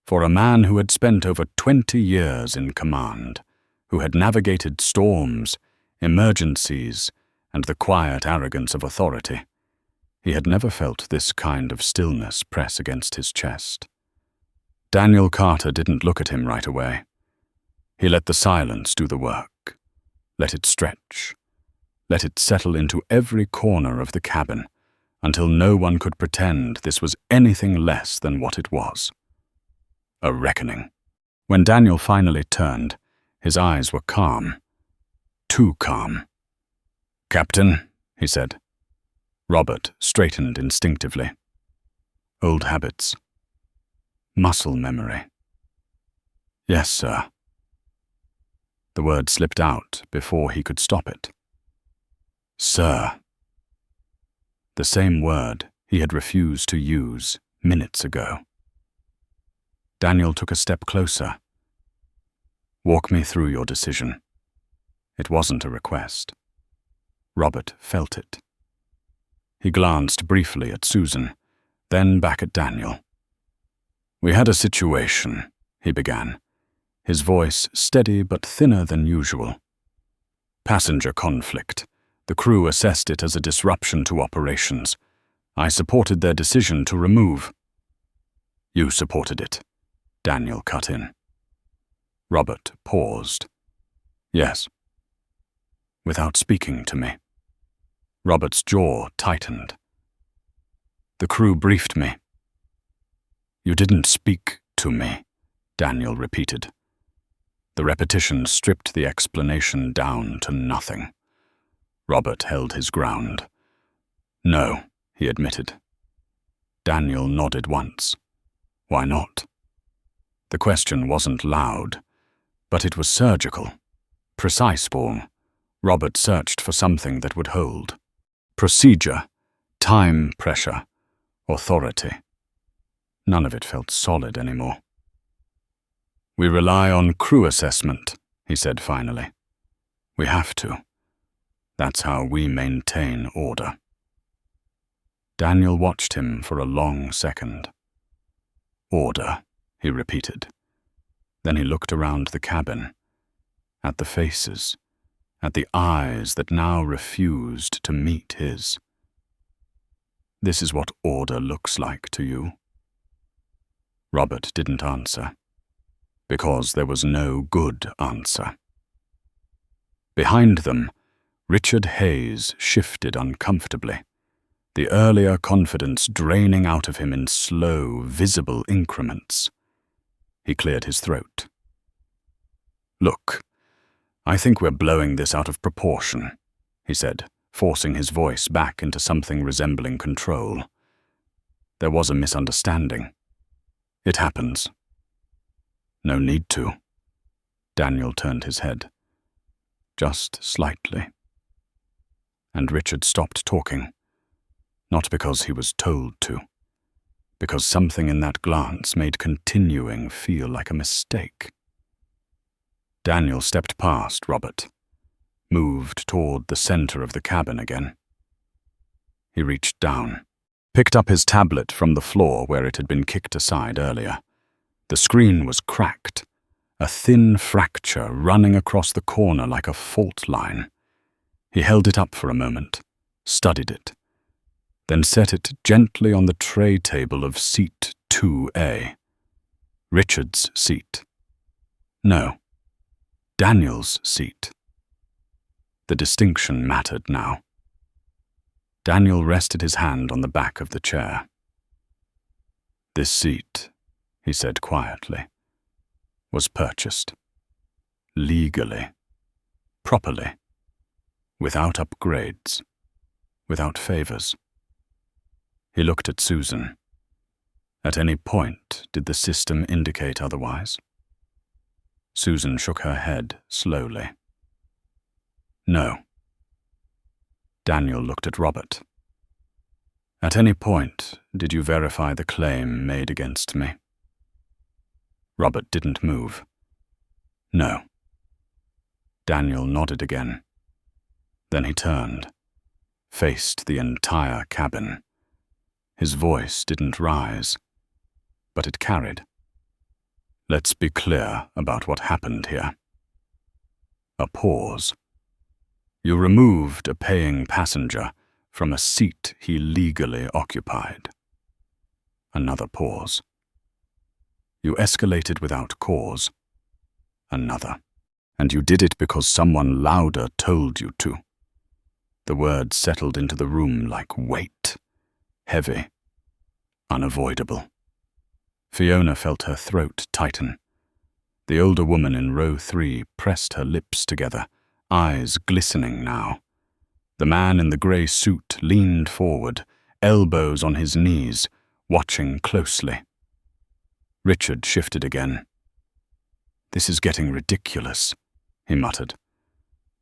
For a man who had spent over 20 years in command, who had navigated storms, emergencies, and the quiet arrogance of authority, he had never felt this kind of stillness press against his chest. Daniel Carter didn't look at him right away. He let the silence do the work. Let it stretch. Let it settle into every corner of the cabin until no one could pretend this was anything less than what it was. A reckoning. When Daniel finally turned, his eyes were calm. Too calm. "Captain," he said. Robert straightened instinctively. Old habits. Muscle memory. Yes, sir. The word slipped out before he could stop it. Sir. The same word he had refused to use minutes ago. Daniel took a step closer. Walk me through your decision. It wasn't a request. Robert felt it. He glanced briefly at Susan, then back at Daniel. We had a situation, he began, his voice steady but thinner than usual. Passenger conflict. The crew assessed it as a disruption to operations. I supported their decision to remove. You supported it, Daniel cut in. Robert paused. Yes. Without speaking to me. Robert's jaw tightened. The crew briefed me. You didn't speak to me, Daniel repeated. The repetition stripped the explanation down to nothing. Robert held his ground. No, he admitted. Daniel nodded once. Why not? The question wasn't loud, but it was surgical. Precise ball. Robert searched for something that would hold. Procedure, time pressure, authority. None of it felt solid anymore. We rely on crew assessment, he said finally. We have to. That's how we maintain order. Daniel watched him for a long second. Order, he repeated. Then he looked around the cabin, at the faces, at the eyes that now refused to meet his. This is what order looks like to you? Robert didn't answer, because there was no good answer. Behind them, Richard Hayes shifted uncomfortably, the earlier confidence draining out of him in slow, visible increments. He cleared his throat. Look, I think we're blowing this out of proportion, he said, forcing his voice back into something resembling control. There was a misunderstanding. It happens. No need to. Daniel turned his head. Just slightly. And Richard stopped talking, not because he was told to, because something in that glance made continuing feel like a mistake. Daniel stepped past Robert, moved toward the center of the cabin again. He reached down, picked up his tablet from the floor where it had been kicked aside earlier. The screen was cracked, a thin fracture running across the corner like a fault line. He held it up for a moment, studied it, then set it gently on the tray table of seat 2A. Richard's seat. No, Daniel's seat. The distinction mattered now. Daniel rested his hand on the back of the chair. This seat, he said quietly, was purchased. Legally. Properly. Without upgrades. Without favors. He looked at Susan. At any point, did the system indicate otherwise? Susan shook her head slowly. No. Daniel looked at Robert. At any point, did you verify the claim made against me? Robert didn't move. No. Daniel nodded again. Then he turned, faced the entire cabin. His voice didn't rise, but it carried. Let's be clear about what happened here. A pause. You removed a paying passenger from a seat he legally occupied. Another pause. You escalated without cause. Another. And you did it because someone louder told you to. The words settled into the room like weight. Heavy. Unavoidable. Fiona felt her throat tighten. The older woman in row 3 pressed her lips together, eyes glistening now. The man in the grey suit leaned forward, elbows on his knees, watching closely. Richard shifted again. "This is getting ridiculous," he muttered,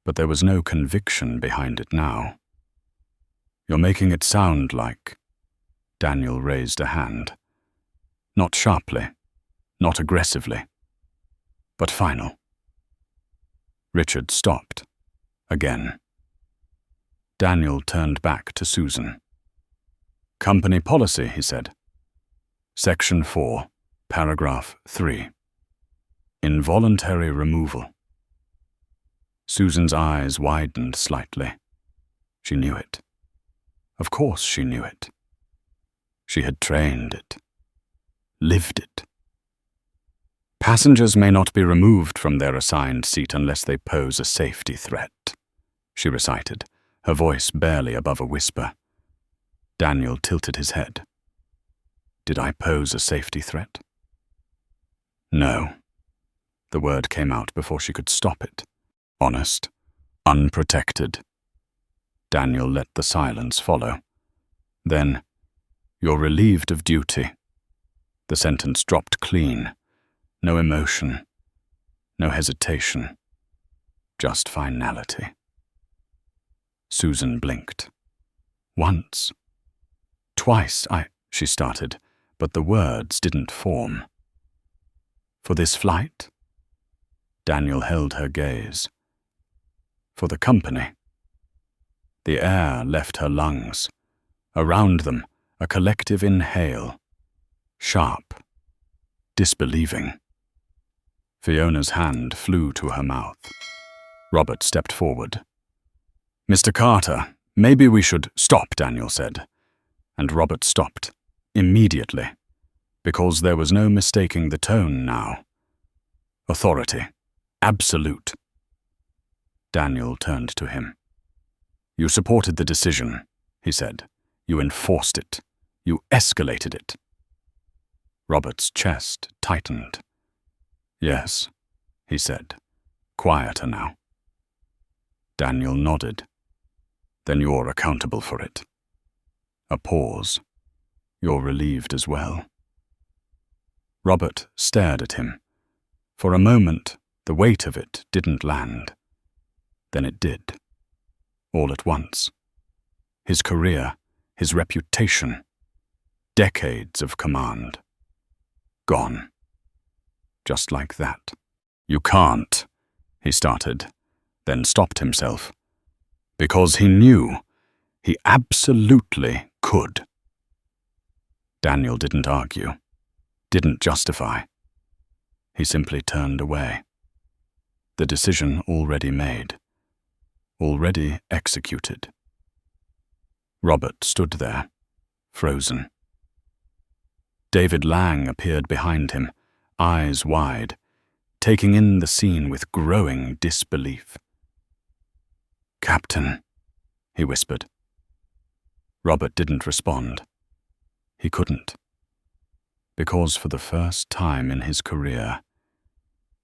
but there was no conviction behind it now. "You're making it sound like—" Daniel raised a hand. Not sharply, not aggressively, but final. Richard stopped. Again. Daniel turned back to Susan. "Company policy," he said. Section 4, paragraph 3. Involuntary removal. Susan's eyes widened slightly. She knew it. Of course she knew it. She had trained it. Lived it. "Passengers may not be removed from their assigned seat unless they pose a safety threat," she recited, her voice barely above a whisper. Daniel tilted his head. "Did I pose a safety threat?" "No." The word came out before she could stop it. Honest. Unprotected. Daniel let the silence follow. Then, "You're relieved of duty." The sentence dropped clean. No emotion. No hesitation. Just finality. Susan blinked. "Once. Twice she started, but the words didn't form. "For this flight?" Daniel held her gaze. "For the company." The air left her lungs. Around them, a collective inhale. Sharp. Disbelieving. Fiona's hand flew to her mouth. Robert stepped forward. "Mr. Carter, maybe we should—" "Stop," Daniel said. And Robert stopped, immediately, because there was no mistaking the tone now. Authority. Absolute. Daniel turned to him. "You supported the decision," he said. "You enforced it. You escalated it." Robert's chest tightened. "Yes," he said, quieter now. Daniel nodded. "Then you're accountable for it." A pause. "You're relieved as well." Robert stared at him. For a moment, the weight of it didn't land. Then it did. All at once. His career, his reputation, decades of command. Gone. Just like that. "You can't," he started, then stopped himself. Because he knew. He absolutely could. Daniel didn't argue, didn't justify. He simply turned away. The decision already made, already executed. Robert stood there, frozen. David Lang appeared behind him, eyes wide, taking in the scene with growing disbelief. "Captain," he whispered. Robert didn't respond. He couldn't. Because for the first time in his career,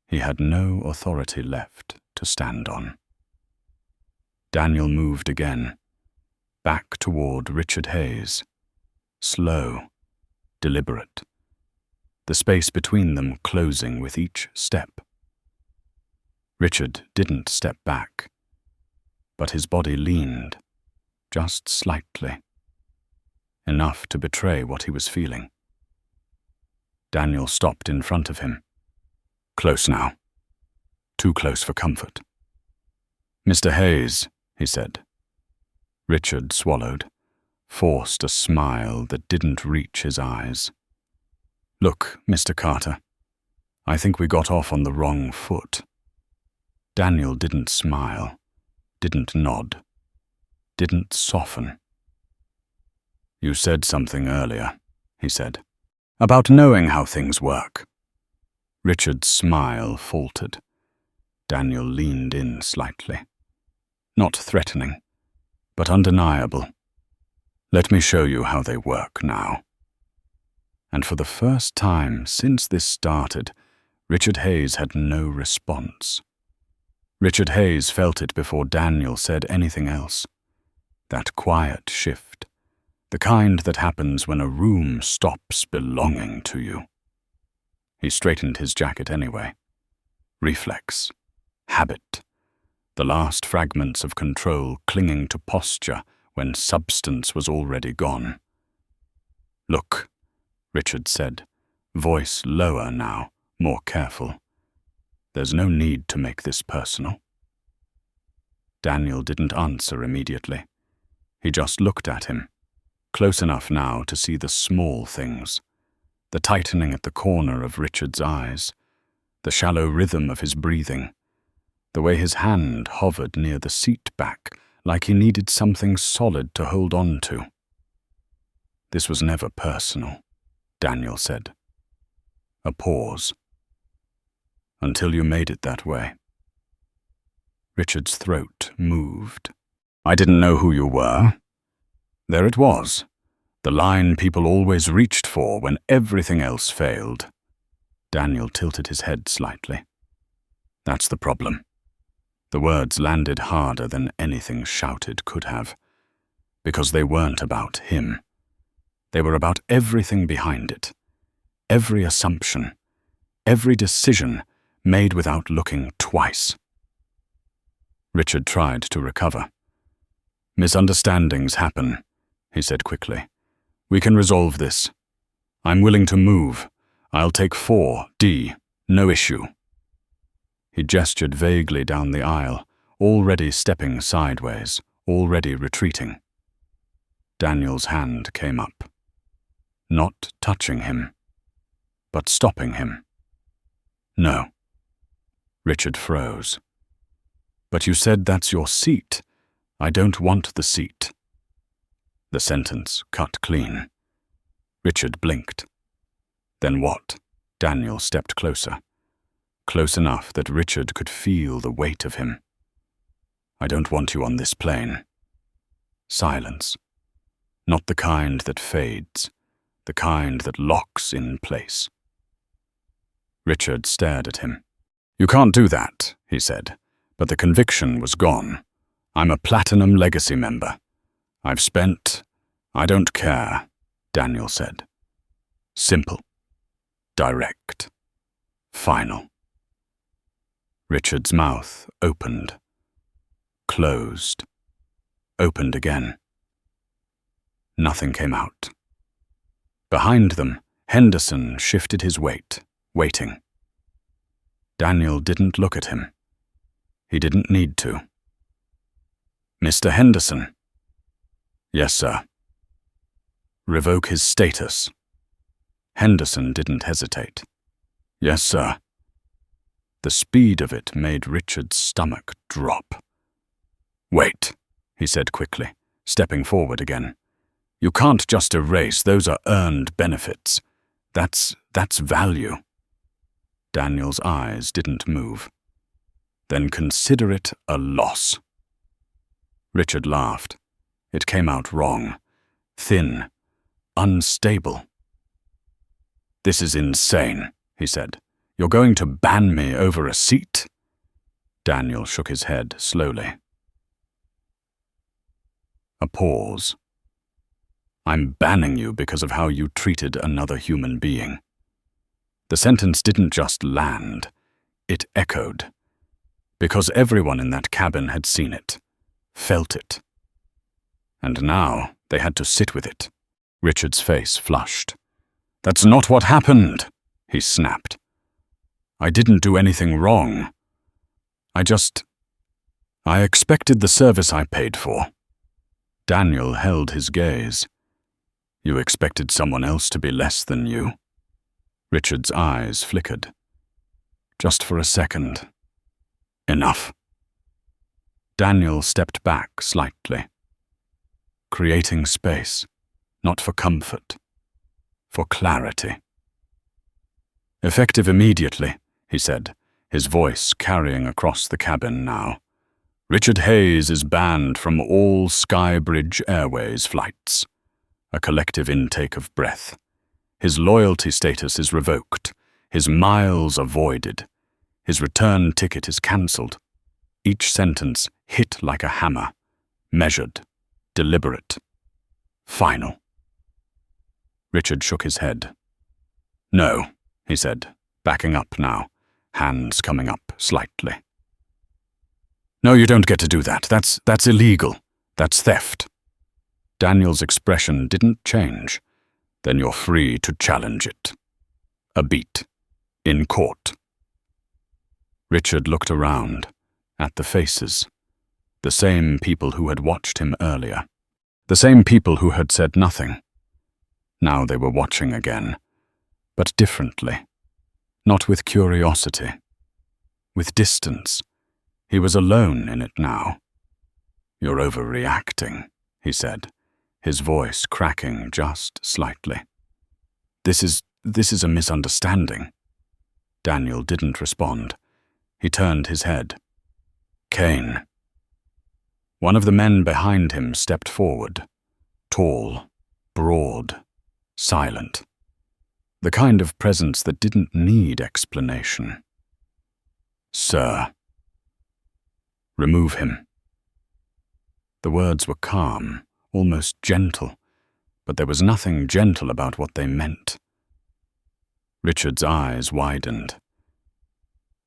he had no authority left to stand on. Daniel moved again, back toward Richard Hayes, slow, deliberate, the space between them closing with each step. Richard didn't step back, but his body leaned, just slightly, enough to betray what he was feeling. Daniel stopped in front of him. "Close now. Too close for comfort." "Mr. Hayes," he said. Richard swallowed, forced a smile that didn't reach his eyes. "Look, Mr. Carter, I think we got off on the wrong foot." Daniel didn't smile, didn't nod, didn't soften. "You said something earlier," he said, "about knowing how things work." Richard's smile faltered. Daniel leaned in slightly. Not threatening, but undeniable. "Let me show you how they work now." And for the first time since this started, Richard Hayes had no response. Richard Hayes felt it before Daniel said anything else. That quiet shift, the kind that happens when a room stops belonging to you. He straightened his jacket anyway. Reflex. Habit. The last fragments of control clinging to posture when substance was already gone. "Look," Richard said, voice lower now, more careful. "There's no need to make this personal." Daniel didn't answer immediately. He just looked at him, close enough now to see the small things, the tightening at the corner of Richard's eyes, the shallow rhythm of his breathing, the way his hand hovered near the seat back like he needed something solid to hold on to. "This was never personal," Daniel said. A pause. "Until you made it that way." Richard's throat moved. "I didn't know who you were." There it was, the line people always reached for when everything else failed. Daniel tilted his head slightly. "That's the problem." The words landed harder than anything shouted could have, because they weren't about him. They were about everything behind it, every assumption, every decision made without looking twice. Richard tried to recover. "Misunderstandings happen," he said quickly. "We can resolve this. I'm willing to move. I'll take 4D, no issue." He gestured vaguely down the aisle, already stepping sideways, already retreating. Daniel's hand came up. Not touching him, but stopping him. "No." Richard froze. "But you said that's your seat. I don't want the seat." The sentence cut clean. Richard blinked. "Then what?" Daniel stepped closer. Close enough that Richard could feel the weight of him. "I don't want you on this plane." Silence. Not the kind that fades, the kind that locks in place. Richard stared at him. "You can't do that," he said, but the conviction was gone. "I'm a Platinum Legacy member. I've spent—" "I don't care," Daniel said. Simple. Direct. Final. Richard's mouth opened. Closed. Opened again. Nothing came out. Behind them, Henderson shifted his weight, waiting. Daniel didn't look at him. He didn't need to. "Mr. Henderson." "Yes, sir." "Revoke his status." Henderson didn't hesitate. "Yes, sir." The speed of it made Richard's stomach drop. "Wait," he said quickly, stepping forward again. "You can't just erase. Those are earned benefits. That's value." Daniel's eyes didn't move. "Then consider it a loss." Richard laughed. It came out wrong. Thin. Unstable. "This is insane," he said. "You're going to ban me over a seat?" Daniel shook his head slowly. A pause. "I'm banning you because of how you treated another human being." The sentence didn't just land. It echoed. Because everyone in that cabin had seen it, felt it. And now they had to sit with it. Richard's face flushed. "That's not what happened," he snapped. "I didn't do anything wrong. I expected the service I paid for." Daniel held his gaze. "You expected someone else to be less than you?" Richard's eyes flickered. "Just for a second." "Enough." Daniel stepped back slightly. Creating space, not for comfort, for clarity. "Effective immediately," he said, his voice carrying across the cabin now. "Richard Hayes is banned from all Skybridge Airways flights. A collective intake of breath. His loyalty status is revoked. His miles are voided. His return ticket is cancelled." Each sentence hit like a hammer. Measured. Deliberate. Final. Richard shook his head. "No," he said, backing up now, hands coming up slightly. "No, you don't get to do that. That's illegal. That's theft." Daniel's expression didn't change. "Then you're free to challenge it. A beat. In court." Richard looked around, at the faces. The same people who had watched him earlier. The same people who had said nothing. Now they were watching again, but differently. Not with curiosity. With distance. He was alone in it now. "You're overreacting," he said, his voice cracking just slightly. This is a misunderstanding." Daniel didn't respond. He turned his head. "Kane." One of the men behind him stepped forward. Tall, broad, silent. The kind of presence that didn't need explanation. "Sir." "Remove him." The words were calm, almost gentle, but there was nothing gentle about what they meant. Richard's eyes widened.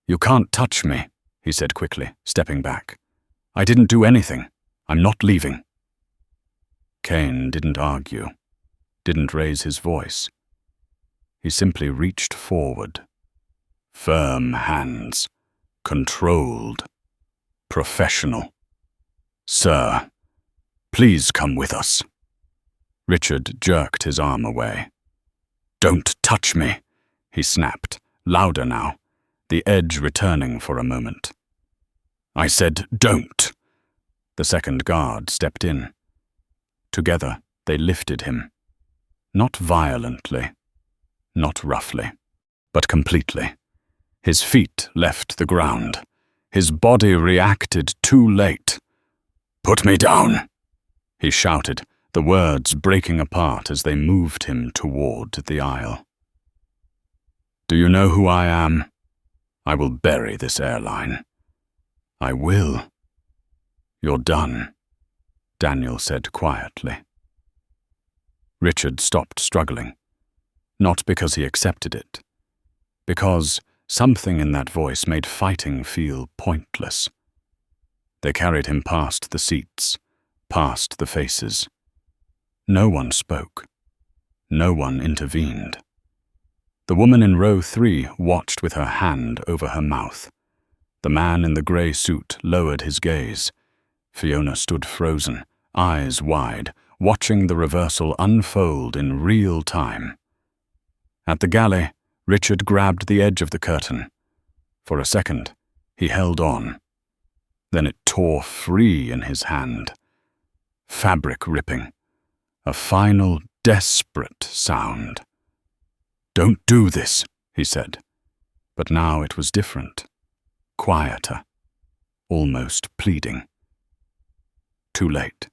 "You can't touch me," he said quickly, stepping back. "I didn't do anything. I'm not leaving." Kane didn't argue, didn't raise his voice. He simply reached forward. Firm hands, controlled, professional. "Sir, please come with us." Richard jerked his arm away. "Don't touch me," he snapped, louder now, the edge returning for a moment. "I said don't." The second guard stepped in. Together, they lifted him. Not violently, not roughly, but completely. His feet left the ground. His body reacted too late. "Put me down," he shouted, the words breaking apart as they moved him toward the aisle. "Do you know who I am? I will bury this airline. I will." "You're done," Daniel said quietly. Richard stopped struggling, not because he accepted it, because something in that voice made fighting feel pointless. They carried him past the seats, past the faces. No one spoke. No one intervened. The woman in row 3 watched with her hand over her mouth. The man in the grey suit lowered his gaze. Fiona stood frozen, eyes wide, watching the reversal unfold in real time. At the galley, Richard grabbed the edge of the curtain. For a second, he held on. Then it tore free in his hand. Fabric ripping. A final, desperate sound. "Don't do this," he said. But now it was different. Quieter. Almost pleading. Too late.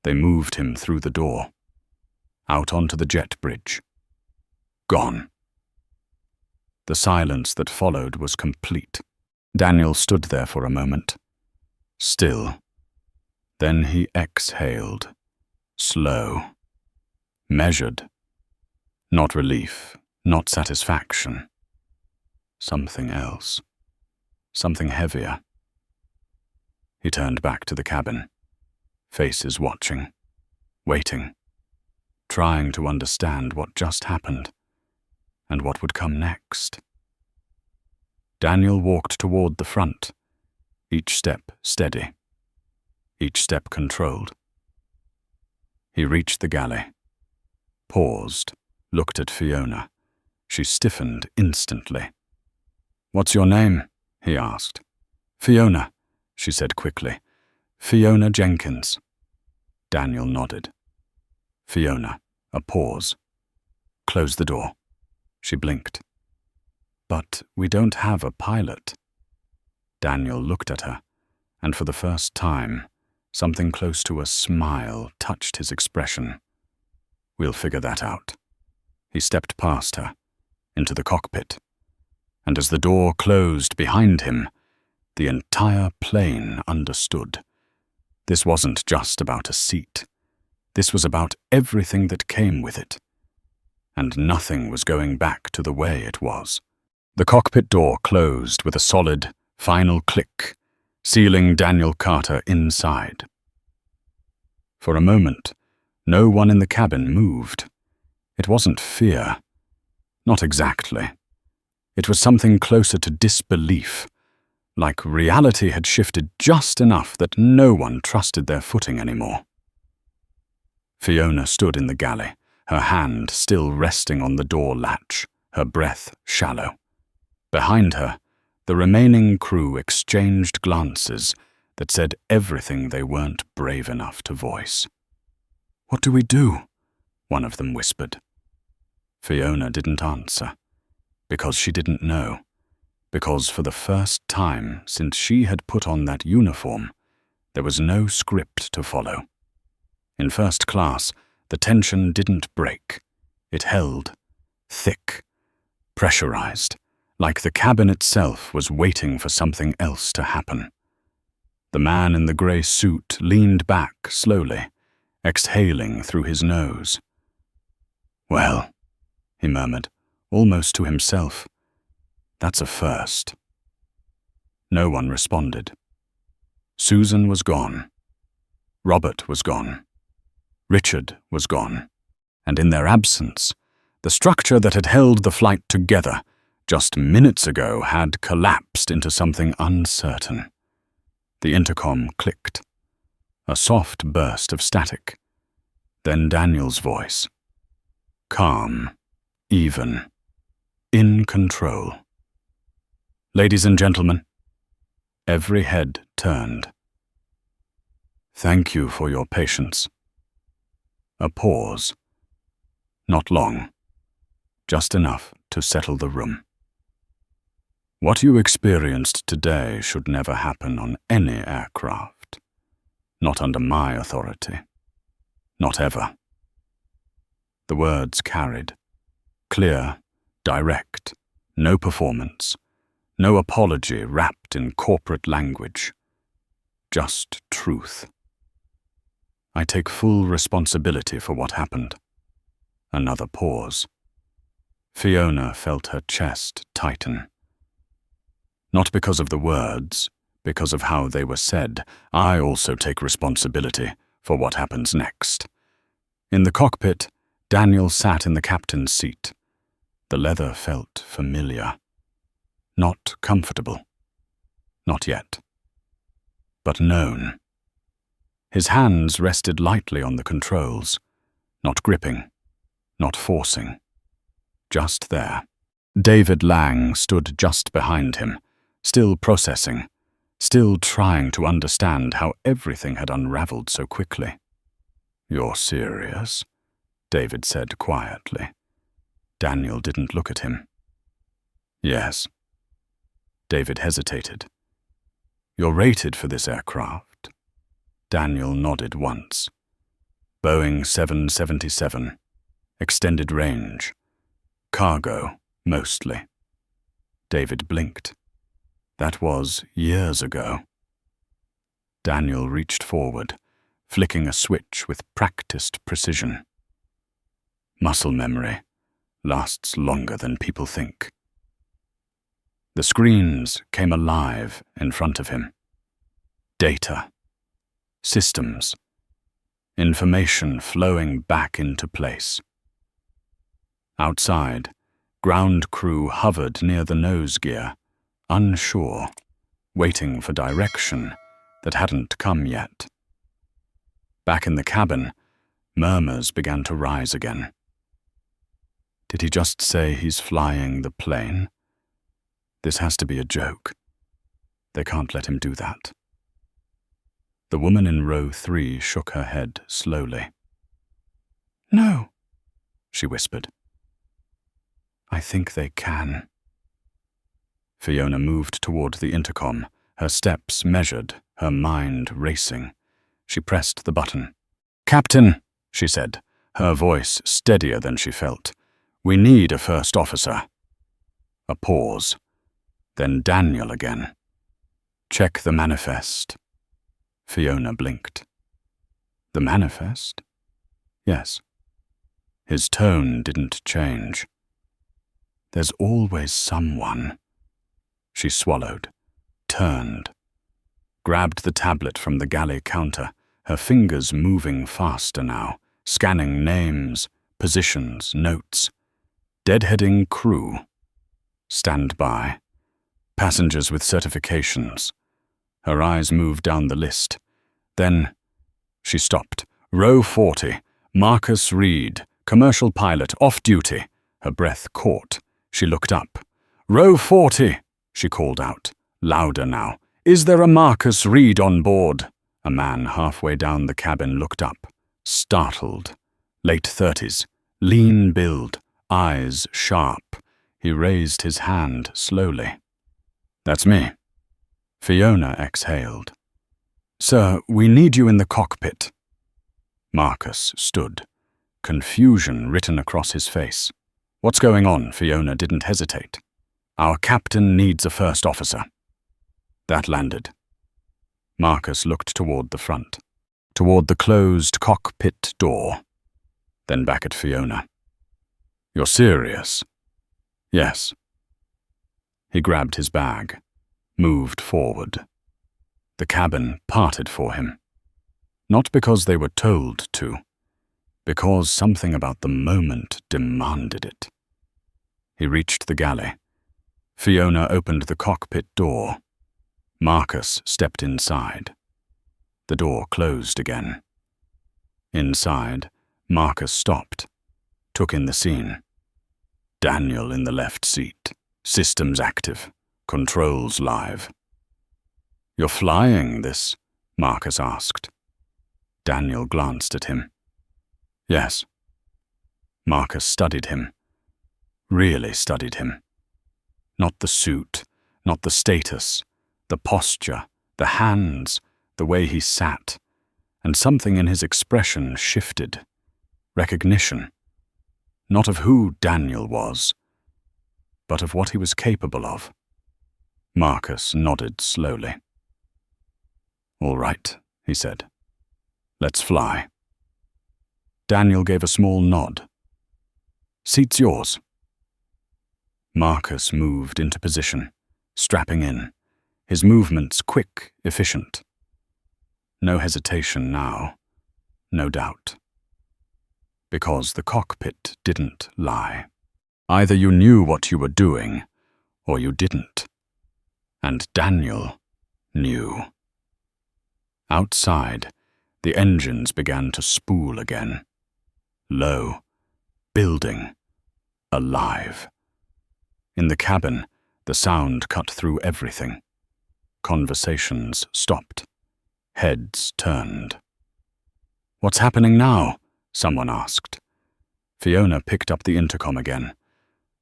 They moved him through the door. Out onto the jet bridge. Gone. The silence that followed was complete. Daniel stood there for a moment. Still. Then he exhaled. Slow. Measured. Not relief, not satisfaction. Something else. Something heavier. He turned back to the cabin. Faces watching. Waiting. Trying to understand what just happened. And what would come next. Daniel walked toward the front. Each step steady. Each step controlled. He reached the galley. Paused. Looked at Fiona. She stiffened instantly. "What's your name?" he asked. "Fiona," she said quickly. "Fiona Jenkins." Daniel nodded. Fiona, a pause. "Close the door." She blinked. "But we don't have a pilot." Daniel looked at her, and for the first time, something close to a smile touched his expression. "We'll figure that out." He stepped past her, into the cockpit, and as the door closed behind him, the entire plane understood. This wasn't just about a seat. This was about everything that came with it. And nothing was going back to the way it was. The cockpit door closed with a solid, final click, sealing Daniel Carter inside. For a moment, no one in the cabin moved. It wasn't fear. Not exactly. It was something closer to disbelief, like reality had shifted just enough that no one trusted their footing anymore. Fiona stood in the galley, her hand still resting on the door latch, her breath shallow. Behind her, the remaining crew exchanged glances that said everything they weren't brave enough to voice. "What do we do?" one of them whispered. Fiona didn't answer, because she didn't know, because for the first time since she had put on that uniform, there was no script to follow. In first class, the tension didn't break. It held, thick, pressurized, like the cabin itself was waiting for something else to happen. The man in the grey suit leaned back slowly, exhaling through his nose. "Well," he murmured, almost to himself, "that's a first." No one responded. Susan was gone. Robert was gone. Richard was gone. And in their absence, the structure that had held the flight together just minutes ago had collapsed into something uncertain. The intercom clicked. A soft burst of static. Then Daniel's voice. Calm, even, in control. "Ladies and gentlemen." Every head turned. "Thank you for your patience." A pause. Not long. Just enough to settle the room. What you experienced today should never happen on any aircraft. Not under my authority. Not ever. The words carried. Clear, direct, no performance, no apology wrapped in corporate language. Just truth. I take full responsibility for what happened. Another pause. Fiona felt her chest tighten. Not because of the words, because of how they were said. I also take responsibility for what happens next. In the cockpit, Daniel sat in the captain's seat. The leather felt familiar. Not comfortable. Not yet. But known. His hands rested lightly on the controls, not gripping, not forcing. Just there. David Lang stood just behind him, still processing, still trying to understand how everything had unraveled so quickly. "You're serious?" David said quietly. Daniel didn't look at him. "Yes." David hesitated. "You're rated for this aircraft?" Daniel nodded once. Boeing 777, extended range, cargo, mostly. David blinked. That was years ago. Daniel reached forward, flicking a switch with practiced precision. Muscle memory lasts longer than people think. The screens came alive in front of him. Data. Systems. Information flowing back into place. Outside, ground crew hovered near the nose gear, unsure, waiting for direction that hadn't come yet. Back in the cabin, murmurs began to rise again. Did he just say he's flying the plane? This has to be a joke. They can't let him do that. The woman in row 3 shook her head slowly. "No," she whispered. "I think they can." Fiona moved toward the intercom, her steps measured, her mind racing. She pressed the button. "Captain," she said, her voice steadier than she felt. "We need a first officer." A pause. Then Daniel again. "Check the manifest." Fiona blinked. "The manifest?" "Yes." His tone didn't change. There's always someone. She swallowed, turned, grabbed the tablet from the galley counter, her fingers moving faster now, scanning names, positions, notes. Deadheading crew. Stand by. Passengers with certifications. Her eyes moved down the list. Then she stopped. Row 40. Marcus Reed, commercial pilot, off duty. Her breath caught. She looked up. Row 40, she called out, louder now. Is there a Marcus Reed on board? A man halfway down the cabin looked up, startled. Late 30s, lean build, eyes sharp. He raised his hand slowly. That's me. Fiona exhaled. Sir, we need you in the cockpit. Marcus stood, confusion written across his face. What's going on? Fiona didn't hesitate. Our captain needs a first officer. That landed. Marcus looked toward the front, toward the closed cockpit door, then back at Fiona. You're serious? Yes. He grabbed his bag, moved forward. The cabin parted for him. Not because they were told to, because something about the moment demanded it. He reached the galley. Fiona opened the cockpit door. Marcus stepped inside. The door closed again. Inside, Marcus stopped, took in the scene. Daniel in the left seat, systems active, controls live. You're flying this? Marcus asked. Daniel glanced at him. Yes. Marcus studied him. Really studied him. Not the suit, not the status, the posture, the hands, the way he sat, and something in his expression shifted. Recognition. Not of who Daniel was, but of what he was capable of. Marcus nodded slowly. All right, he said. Let's fly. Daniel gave a small nod. Seat's yours. Marcus moved into position, strapping in, his movements quick, efficient. No hesitation now, no doubt. Because the cockpit didn't lie. Either you knew what you were doing, or you didn't. And Daniel knew. Outside, the engines began to spool again. Low, building, alive. In the cabin, the sound cut through everything. Conversations stopped. Heads turned. What's happening now? Someone asked. Fiona picked up the intercom again,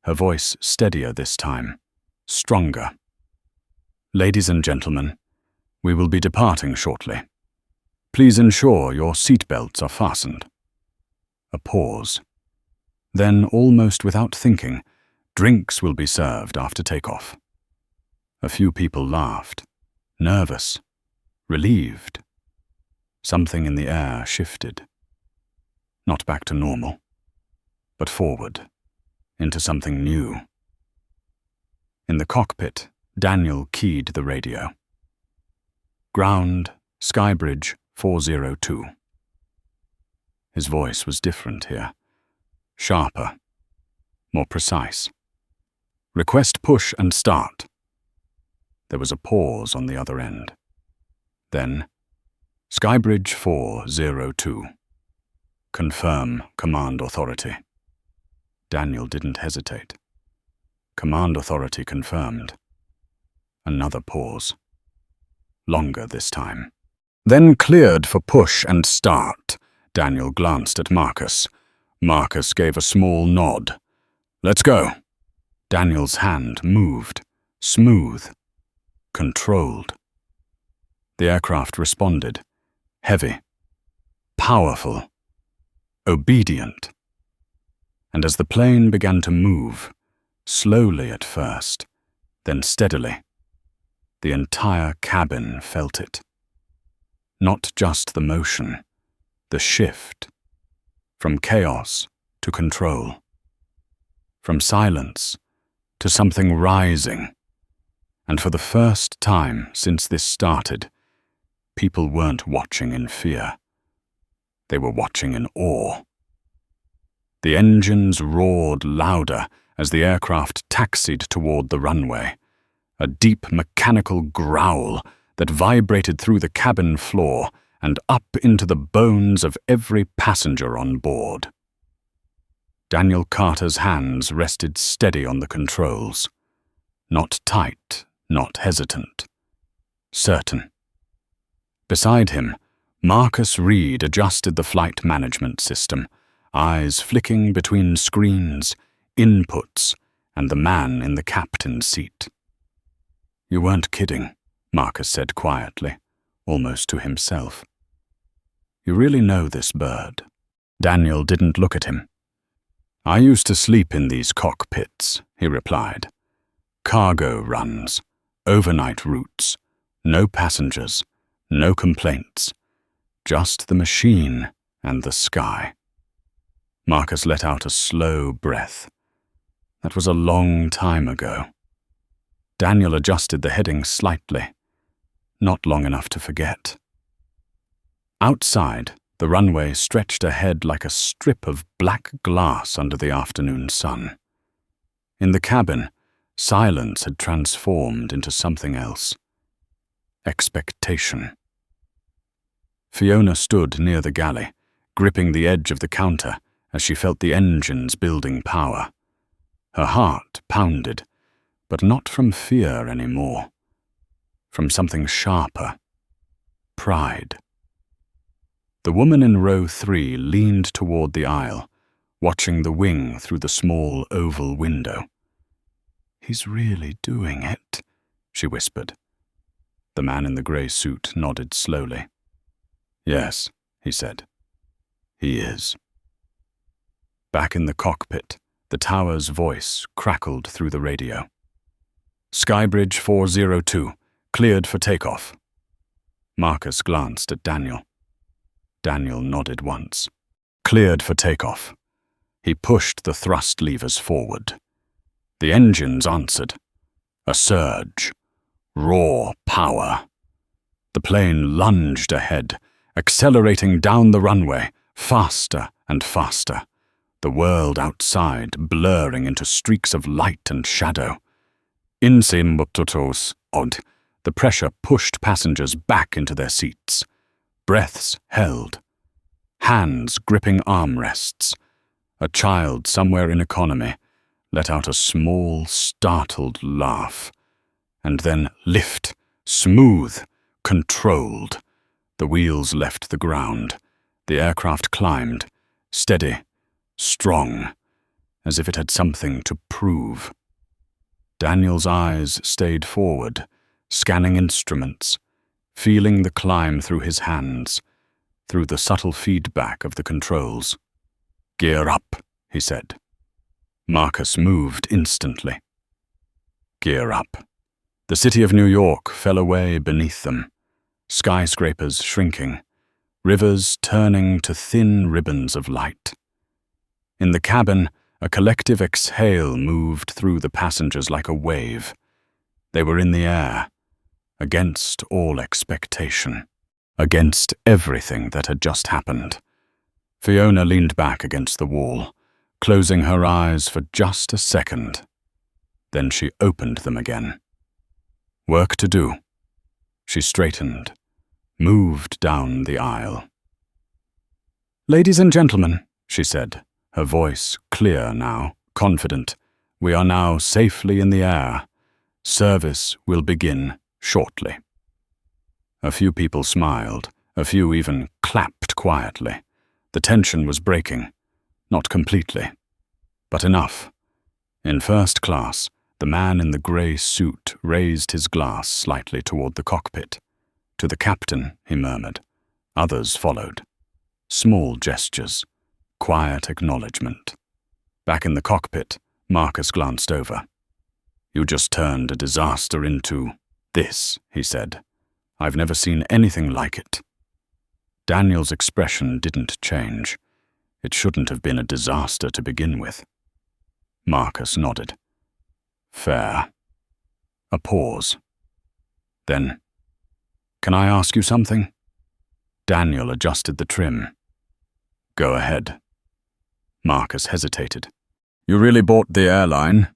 her voice steadier this time, stronger. Ladies and gentlemen, we will be departing shortly. Please ensure your seatbelts are fastened. A pause. Then, almost without thinking, drinks will be served after takeoff. A few people laughed, nervous, relieved. Something in the air shifted. Not back to normal, but forward, into something new. In the cockpit, Daniel keyed the radio. Ground, Skybridge 402. His voice was different here, sharper, more precise. Request push and start. There was a pause on the other end. Then, Skybridge 402. Confirm command authority. Daniel didn't hesitate. Command authority confirmed. Another pause. Longer this time. Then cleared for push and start. Daniel glanced at Marcus. Marcus gave a small nod. Let's go. Daniel's hand moved, smooth, controlled. The aircraft responded, heavy, powerful, obedient. And as the plane began to move, slowly at first, then steadily, the entire cabin felt it. Not just the motion, the shift, from chaos to control, from silence to something rising. And for the first time since this started, people weren't watching in fear. They were watching in awe. The engines roared louder as the aircraft taxied toward the runway, a deep mechanical growl that vibrated through the cabin floor and up into the bones of every passenger on board. Daniel Carter's hands rested steady on the controls. Not tight, not hesitant. Certain. Beside him, Marcus Reed adjusted the flight management system, eyes flicking between screens, inputs, and the man in the captain's seat. "You weren't kidding," Marcus said quietly, almost to himself. "You really know this bird?" Daniel didn't look at him. "I used to sleep in these cockpits," he replied. "Cargo runs, overnight routes, no passengers, no complaints, just the machine and the sky." Marcus let out a slow breath. That was a long time ago. Daniel adjusted the heading slightly, not long enough to forget. Outside, the runway stretched ahead like a strip of black glass under the afternoon sun. In the cabin, silence had transformed into something else. Expectation. Fiona stood near the galley, gripping the edge of the counter as she felt the engines building power. Her heart pounded, but not from fear anymore. From something sharper. Pride. The woman in row 3 leaned toward the aisle, watching the wing through the small oval window. "He's really doing it," she whispered. The man in the grey suit nodded slowly. "Yes," he said. "He is." Back in the cockpit, the tower's voice crackled through the radio. "Skybridge 402, cleared for takeoff." Marcus glanced at Daniel. Daniel nodded once. "Cleared for takeoff." He pushed the thrust levers forward. The engines answered. A surge. Raw power. The plane lunged ahead, accelerating down the runway, faster and faster. The world outside blurring into streaks of light and shadow. Insimbototos odd. The pressure pushed passengers back into their seats. Breaths held. Hands gripping armrests. A child somewhere in economy let out a small, startled laugh. And then lift, smooth, controlled. The wheels left the ground. The aircraft climbed, steady, strong, as if it had something to prove. Daniel's eyes stayed forward, scanning instruments, feeling the climb through his hands, through the subtle feedback of the controls. "Gear up," he said. Marcus moved instantly. Gear up. The city of New York fell away beneath them, skyscrapers shrinking, rivers turning to thin ribbons of light. In the cabin, a collective exhale moved through the passengers like a wave. They were in the air, against all expectation, against everything that had just happened. Fiona leaned back against the wall, closing her eyes for just a second. Then she opened them again. Work to do. She straightened, moved down the aisle. "Ladies and gentlemen," she said, her voice clear now, confident, "we are now safely in the air. Service will begin shortly." A few people smiled, a few even clapped quietly. The tension was breaking, not completely, but enough. In first class, the man in the grey suit raised his glass slightly toward the cockpit. "To the captain," he murmured. Others followed. Small gestures, quiet acknowledgement. Back in the cockpit, Marcus glanced over. "You just turned a disaster into this," he said. "I've never seen anything like it." Daniel's expression didn't change. It shouldn't have been a disaster to begin with. Marcus nodded. Fair. A pause. Then, "Can I ask you something?" Daniel adjusted the trim. "Go ahead." Marcus hesitated. "You really bought the Airline?"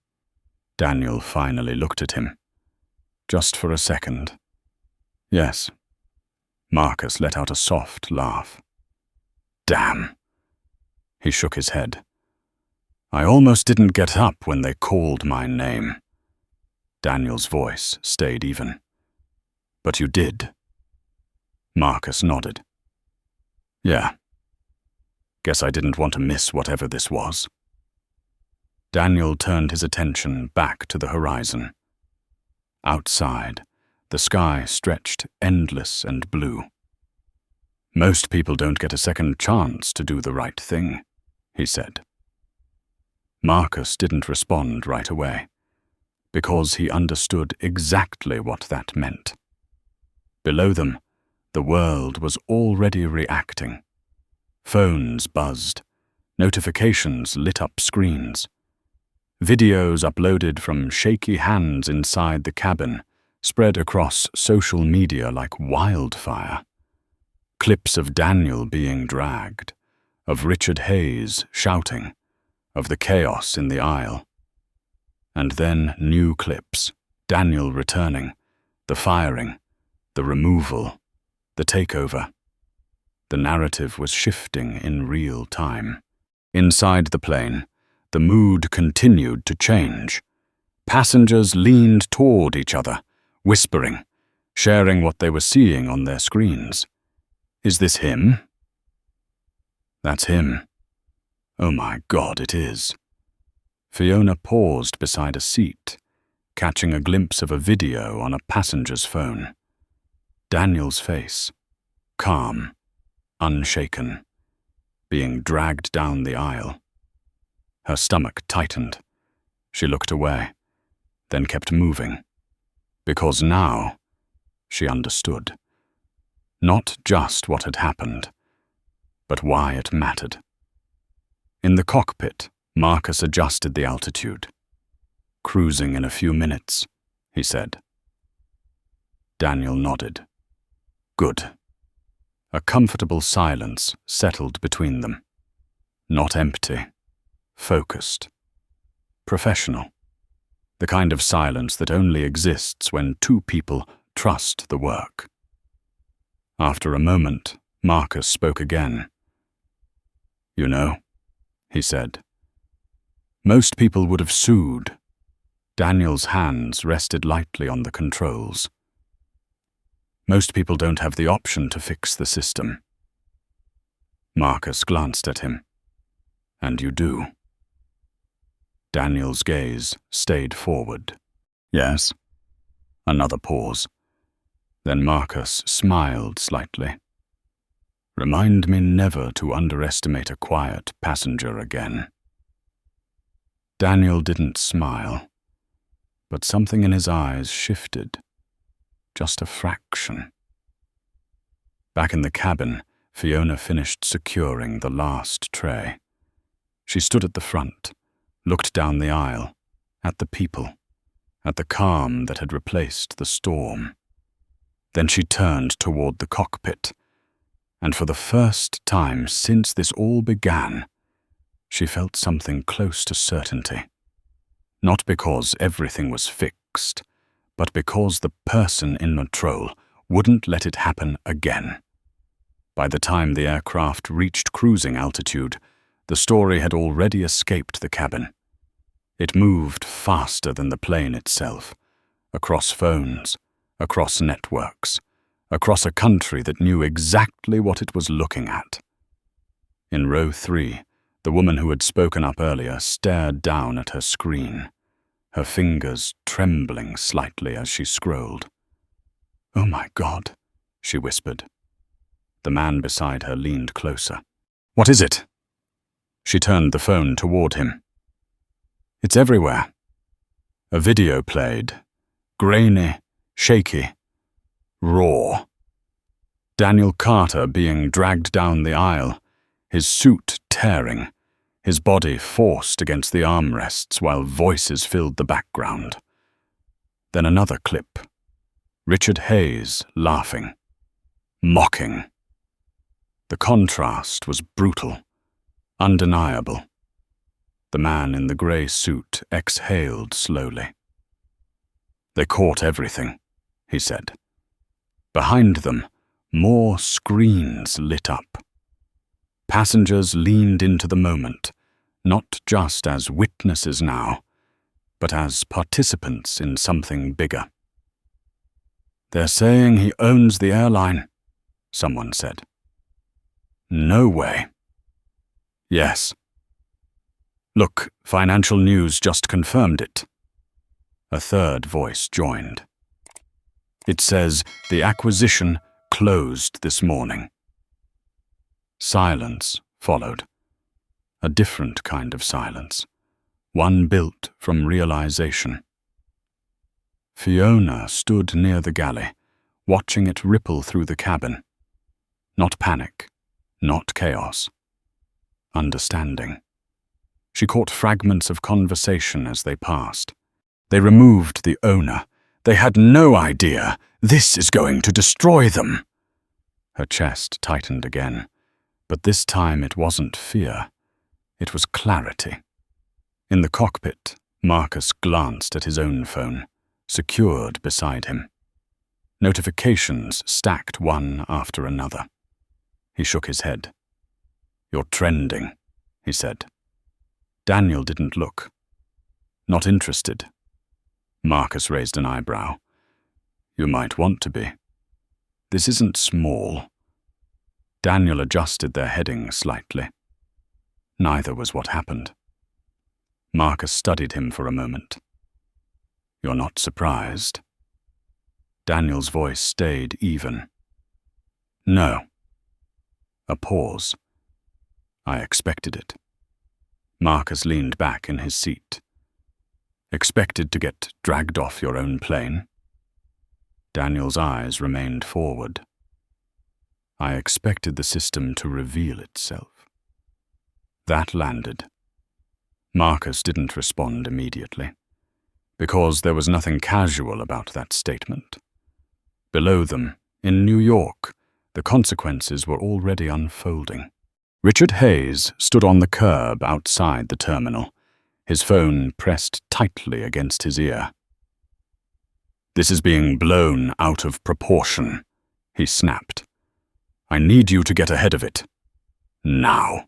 Daniel finally looked at him. Just for a second. "Yes." Marcus let out a soft laugh. "Damn." He shook his head. "I almost didn't get up when they called my name." Daniel's voice stayed even. "But you did." Marcus nodded. "Yeah. Guess I didn't want to miss whatever this was." Daniel turned his attention back to the horizon. Outside, the sky stretched endless and blue. "Most people don't get a second chance to do the right thing," he said. Marcus didn't respond right away, because he understood exactly what that meant. Below them, the world was already reacting. Phones buzzed. Notifications lit up screens. Videos uploaded from shaky hands inside the cabin spread across social media like wildfire. Clips of Daniel being dragged, of Richard Hayes shouting, of the chaos in the aisle. And then new clips, Daniel returning, the firing, the removal, the takeover. The narrative was shifting in real time. Inside the plane, the mood continued to change. Passengers leaned toward each other, whispering, sharing what they were seeing on their screens. "Is this him?" "That's him." "Oh my God, it is." Fiona paused beside a seat, catching a glimpse of a video on a passenger's phone. Daniel's face, calm, unshaken, being dragged down the aisle. Her stomach tightened. She looked away, then kept moving, because now she understood. Not just what had happened, but why it mattered. In the cockpit, Marcus adjusted the altitude. "Cruising in a few minutes," he said. Daniel nodded. "Good." A comfortable silence settled between them. Not empty, focused, professional. The kind of silence that only exists when two people trust the work. After a moment, Marcus spoke again. "You know," he said, "most people would have sued." Daniel's hands rested lightly on the controls. "Most people don't have the option to fix the system." Marcus glanced at him. "And you do." Daniel's gaze stayed forward. "Yes." Another pause. Then Marcus smiled slightly. "Remind me never to underestimate a quiet passenger again." Daniel didn't smile, but something in his eyes shifted. Just a fraction. Back in the cabin, Fiona finished securing the last tray. She stood at the front, looked down the aisle, at the people, at the calm that had replaced the storm. Then she turned toward the cockpit, and for the first time since this all began, she felt something close to certainty. Not because everything was fixed, but because the person in control wouldn't let it happen again. By the time the aircraft reached cruising altitude, the story had already escaped the cabin. It moved faster than the plane itself, across phones, across networks, across a country that knew exactly what it was looking at. In row 3, the woman who had spoken up earlier stared down at her screen, her fingers trembling slightly as she scrolled. "Oh my God," she whispered. The man beside her leaned closer. "What is it?" She turned the phone toward him. "It's everywhere." A video played, grainy, shaky, raw. Daniel Carter being dragged down the aisle, his suit tearing, his body forced against the armrests while voices filled the background. Then another clip. Richard Hayes laughing, mocking. The contrast was brutal, undeniable. The man in the grey suit exhaled slowly. "They caught everything," he said. Behind them, more screens lit up. Passengers leaned into the moment, not just as witnesses now, but as participants in something bigger. "They're saying he owns the airline," someone said. "No way." "Yes." "Look, Financial News just confirmed it." A third voice joined. "It says the acquisition closed this morning." Silence followed. A different kind of silence, one built from realization. Fiona stood near the galley, watching it ripple through the cabin. Not panic, not chaos. Understanding. She caught fragments of conversation as they passed. "They removed the owner. They had no idea. This is going to destroy them." Her chest tightened again, but this time it wasn't fear. It was clarity. In the cockpit, Marcus glanced at his own phone, secured beside him. Notifications stacked one after another. He shook his head. "You're trending," he said. Daniel didn't look. "Not interested." Marcus raised an eyebrow. "You might want to be. This isn't small." Daniel adjusted their heading slightly. Neither was what happened. Marcus studied him for a moment. "You're not surprised?" Daniel's voice stayed even. "No." A pause. "I expected it." Marcus leaned back in his seat. "Expected to get dragged off your own plane?" Daniel's eyes remained forward. "I expected the system to reveal itself." That landed. Marcus didn't respond immediately, because there was nothing casual about that statement. Below them, in New York, the consequences were already unfolding. Richard Hayes stood on the curb outside the terminal, his phone pressed tightly against his ear. "This is being blown out of proportion," he snapped. "I need you to get ahead of it. Now."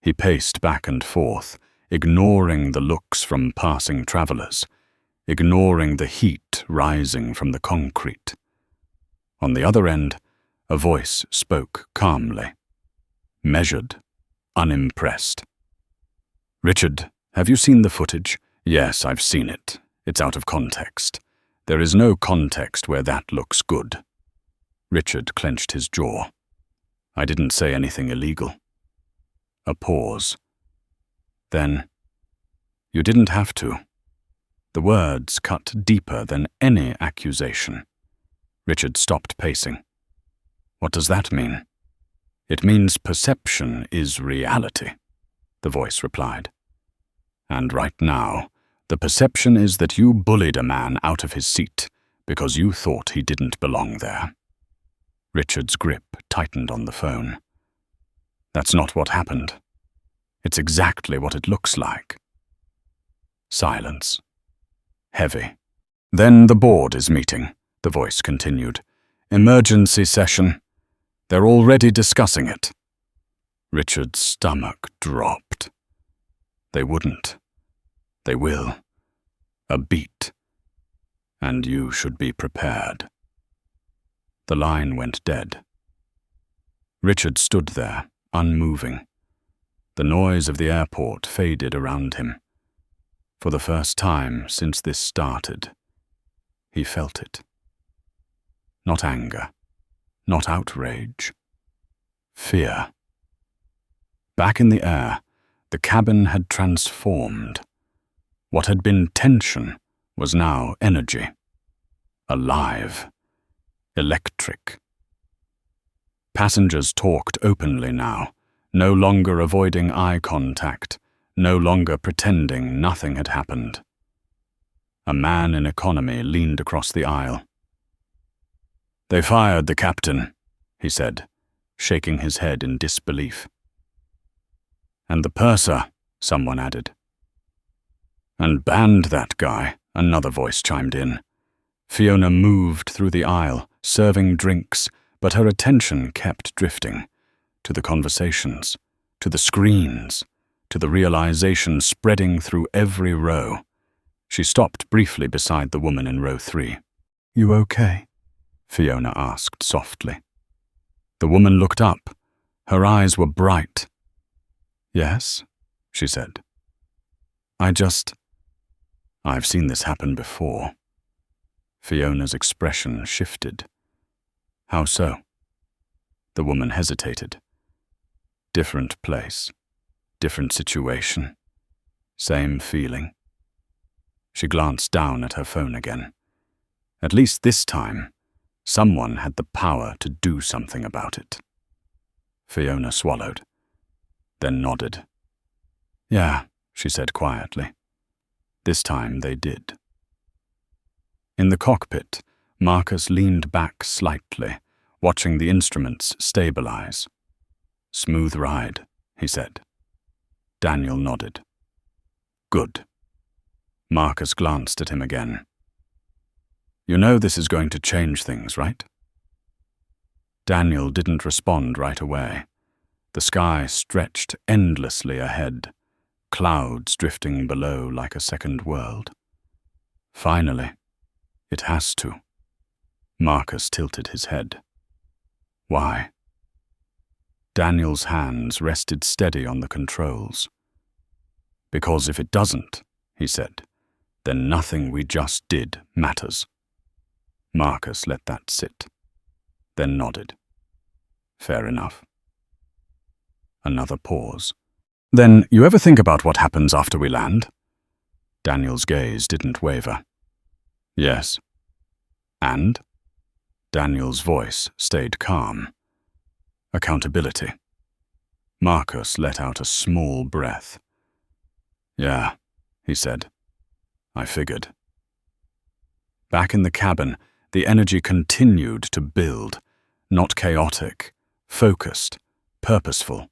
He paced back and forth, ignoring the looks from passing travelers, ignoring the heat rising from the concrete. On the other end, a voice spoke calmly, measured, unimpressed. "Richard, have you seen the footage?" "Yes, I've seen it. It's out of context. There is no context where that looks good." Richard clenched his jaw. "I didn't say anything illegal." A pause. Then, "You didn't have to." The words cut deeper than any accusation. Richard stopped pacing. "What does that mean?" "It means perception is reality," the voice replied. "And right now, the perception is that you bullied a man out of his seat because you thought he didn't belong there." Richard's grip tightened on the phone. "That's not what happened. It's exactly what it looks like." Silence. Heavy. "Then the board is meeting," the voice continued. "Emergency session. They're already discussing it." Richard's stomach dropped. "They wouldn't. They will. A beat. And you should be prepared." The line went dead. Richard stood there, unmoving. The noise of the airport faded around him. For the first time since this started, he felt it. Not anger, not outrage. Fear. Back in the air, the cabin had transformed. What had been tension was now energy. Alive. Electric. Passengers talked openly now, no longer avoiding eye contact, no longer pretending nothing had happened. A man in economy leaned across the aisle. "They fired the captain," he said, shaking his head in disbelief. "And the purser," someone added. "And banned that guy," another voice chimed in. Fiona moved through the aisle, serving drinks, but her attention kept drifting. To the conversations, to the screens, to the realization spreading through every row. She stopped briefly beside the woman in row 3. "You okay?" Fiona asked softly. The woman looked up. Her eyes were bright. "Yes," she said. I've seen this happen before." Fiona's expression shifted. "How so?" The woman hesitated. "Different place, different situation, same feeling." She glanced down at her phone again. At least this time, someone had the power to do something about it. Fiona swallowed, then nodded. "Yeah," she said quietly. This time they did. In the cockpit, Marcus leaned back slightly, watching the instruments stabilize. "Smooth ride," he said. Daniel nodded. "Good." Marcus glanced at him again. "You know this is going to change things, right?" Daniel didn't respond right away. The sky stretched endlessly ahead, clouds drifting below like a second world. "Finally, it has to." Marcus tilted his head. "Why?" Daniel's hands rested steady on the controls. "Because if it doesn't," he said, "then nothing we just did matters." Marcus let that sit, then nodded. "Fair enough." Another pause. "Then you ever think about what happens after we land?" Daniel's gaze didn't waver. "Yes." "And?" Daniel's voice stayed calm. "Accountability." Marcus let out a small breath. "Yeah," he said. "I figured." Back in the cabin, the energy continued to build, not chaotic, focused, purposeful.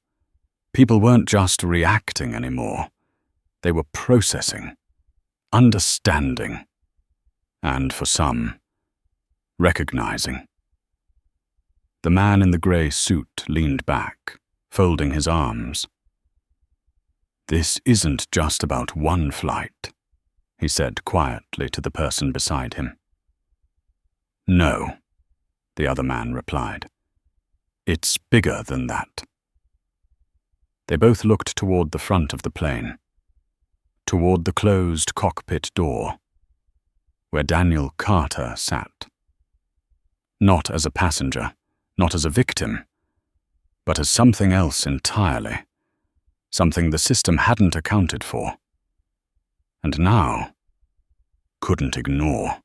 People weren't just reacting anymore. They were processing, understanding, and for some, recognizing. The man in the grey suit leaned back, folding his arms. "This isn't just about one flight," he said quietly to the person beside him. "No," the other man replied. "It's bigger than that." They both looked toward the front of the plane, toward the closed cockpit door, where Daniel Carter sat. Not as a passenger, not as a victim, but as something else entirely, something the system hadn't accounted for. And now, couldn't ignore.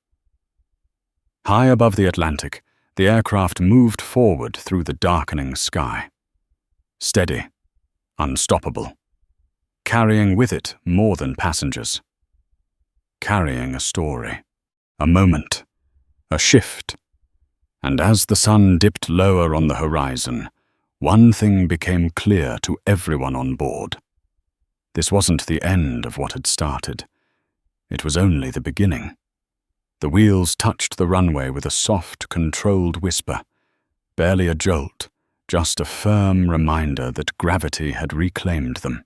High above the Atlantic, the aircraft moved forward through the darkening sky. Steady, unstoppable, carrying with it more than passengers. Carrying a story, a moment, a shift. And as the sun dipped lower on the horizon, one thing became clear to everyone on board. This wasn't the end of what had started. It was only the beginning. The wheels touched the runway with a soft, controlled whisper. Barely a jolt, just a firm reminder that gravity had reclaimed them.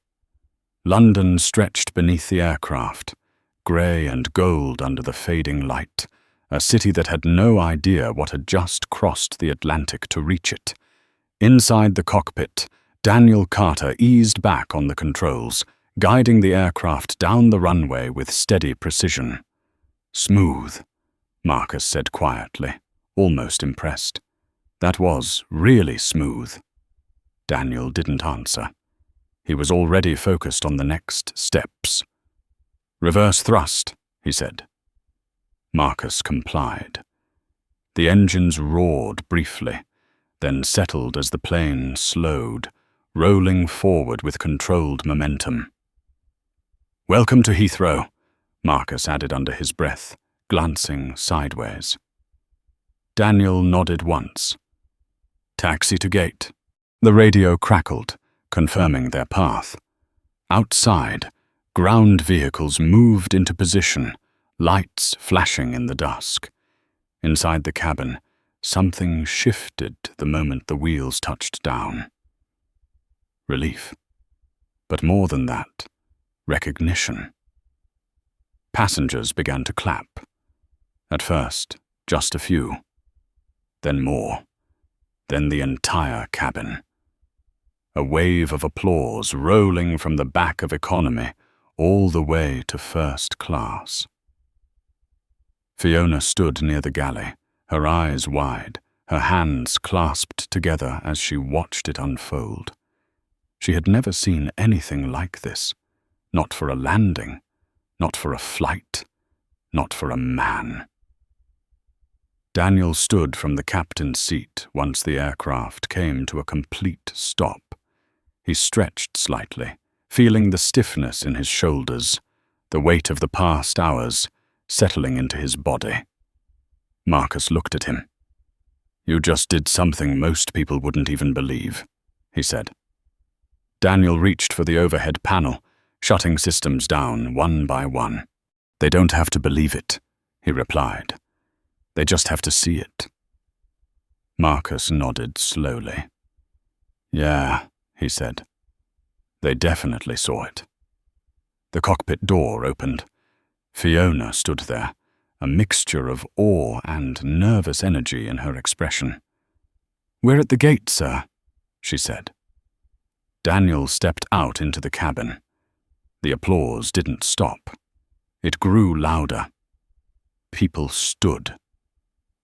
London stretched beneath the aircraft, grey and gold under the fading light, a city that had no idea what had just crossed the Atlantic to reach it. Inside the cockpit, Daniel Carter eased back on the controls, guiding the aircraft down the runway with steady precision. "Smooth," Marcus said quietly, almost impressed. "That was really smooth." Daniel didn't answer. He was already focused on the next steps. "Reverse thrust," he said. Marcus complied. The engines roared briefly, then settled as the plane slowed, rolling forward with controlled momentum. "Welcome to Heathrow," Marcus added under his breath, glancing sideways. Daniel nodded once. "Taxi to gate." The radio crackled, confirming their path. Outside, ground vehicles moved into position, lights flashing in the dusk. Inside the cabin, something shifted the moment the wheels touched down. Relief. But more than that, recognition. Passengers began to clap. At first, just a few. Then more. Then the entire cabin. A wave of applause rolling from the back of economy all the way to first class. Fiona stood near the galley, her eyes wide, her hands clasped together as she watched it unfold. She had never seen anything like this. Not for a landing, not for a flight, not for a man. Daniel stood from the captain's seat once the aircraft came to a complete stop. He stretched slightly, feeling the stiffness in his shoulders, the weight of the past hours settling into his body. Marcus looked at him. "You just did something most people wouldn't even believe," he said. Daniel reached for the overhead panel, shutting systems down one by one. "They don't have to believe it," he replied. "They just have to see it." Marcus nodded slowly. "Yeah," he said. "They definitely saw it." The cockpit door opened. Fiona stood there, a mixture of awe and nervous energy in her expression. "We're at the gate, sir," she said. Daniel stepped out into the cabin. The applause didn't stop. It grew louder. People stood.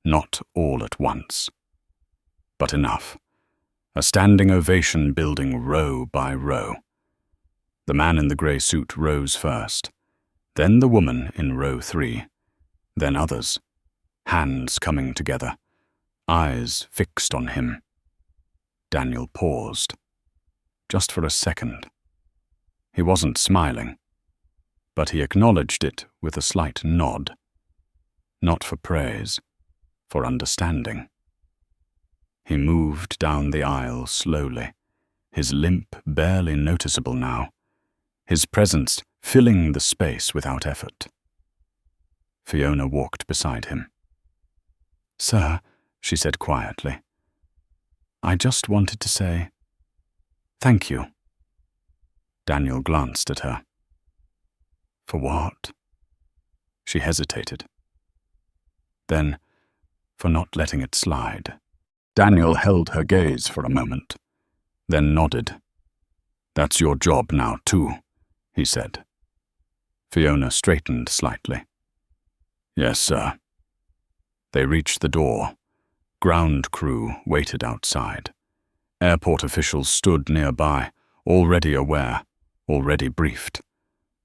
Not all at once. But enough. A standing ovation building row by row. The man in the grey suit rose first, then the woman in row 3, then others, hands coming together, eyes fixed on him. Daniel paused. Just for a second. He wasn't smiling, but he acknowledged it with a slight nod. Not for praise, for understanding. He moved down the aisle slowly, his limp barely noticeable now, his presence filling the space without effort. Fiona walked beside him. "Sir," she said quietly, "I just wanted to say thank you." Daniel glanced at her. "For what?" She hesitated. Then, for not letting it slide. Daniel held her gaze for a moment, then nodded. "That's your job now, too," he said. Fiona straightened slightly. "Yes, sir." They reached the door. Ground crew waited outside. Airport officials stood nearby, already aware, already briefed.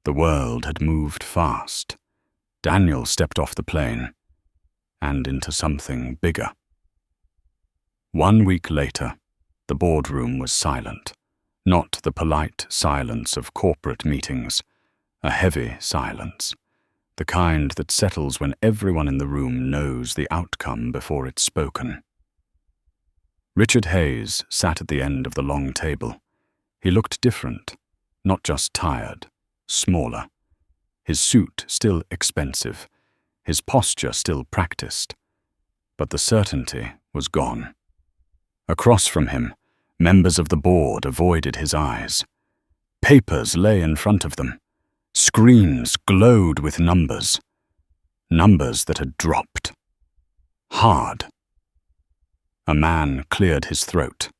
The world had moved fast. Daniel stepped off the plane, and into something bigger. 1 week later, the boardroom was silent. Not the polite silence of corporate meetings, a heavy silence, the kind that settles when everyone in the room knows the outcome before it's spoken. Richard Hayes sat at the end of the long table. He looked different, not just tired, smaller. His suit still expensive, his posture still practiced, but the certainty was gone. Across from him, members of the board avoided his eyes. Papers lay in front of them. Screens glowed with numbers. Numbers that had dropped. Hard. A man cleared his throat.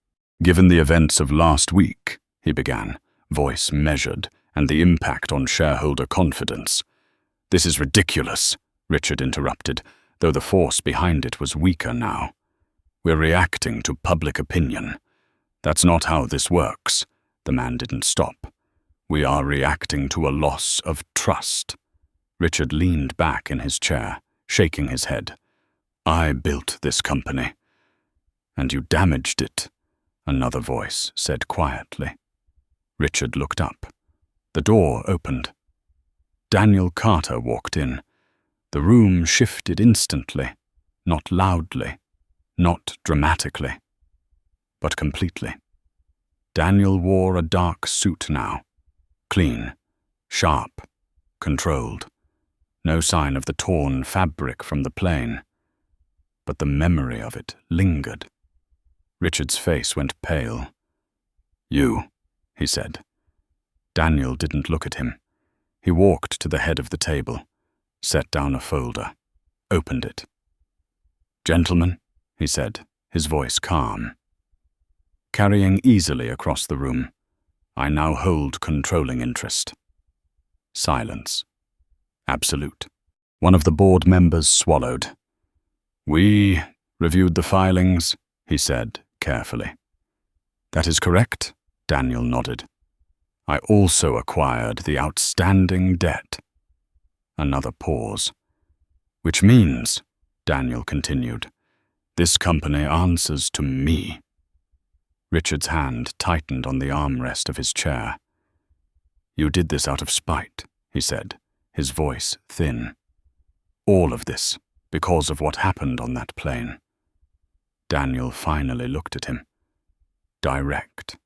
"Given the events of last week," he began, voice measured, and the impact on shareholder confidence. "This is ridiculous," Richard interrupted, though the force behind it was weaker now. "We're reacting to public opinion. That's not how this works." The man didn't stop. "We are reacting to a loss of trust." Richard leaned back in his chair, shaking his head. "I built this company, and you damaged it. another voice said quietly. Richard looked up. The door opened. Daniel Carter walked in. The room shifted instantly, not loudly, not dramatically, but completely. Daniel wore a dark suit now, clean, sharp, controlled. No sign of the torn fabric from the plane, but the memory of it lingered. Richard's face went pale. "You," he said. Daniel didn't look at him. He walked to the head of the table, set down a folder, opened it. "Gentlemen," he said, his voice calm. "Carrying easily across the room, I now hold controlling interest." Silence. Absolute. One of the board members swallowed. "We reviewed the filings," he said carefully. "That is correct," Daniel nodded. "I also acquired the outstanding debt." Another pause. "Which means," Daniel continued, "this company answers to me." Richard's hand tightened on the armrest of his chair. "You did this out of spite," he said, his voice thin. "All of this because of what happened on that plane." Daniel finally looked at him. Direct.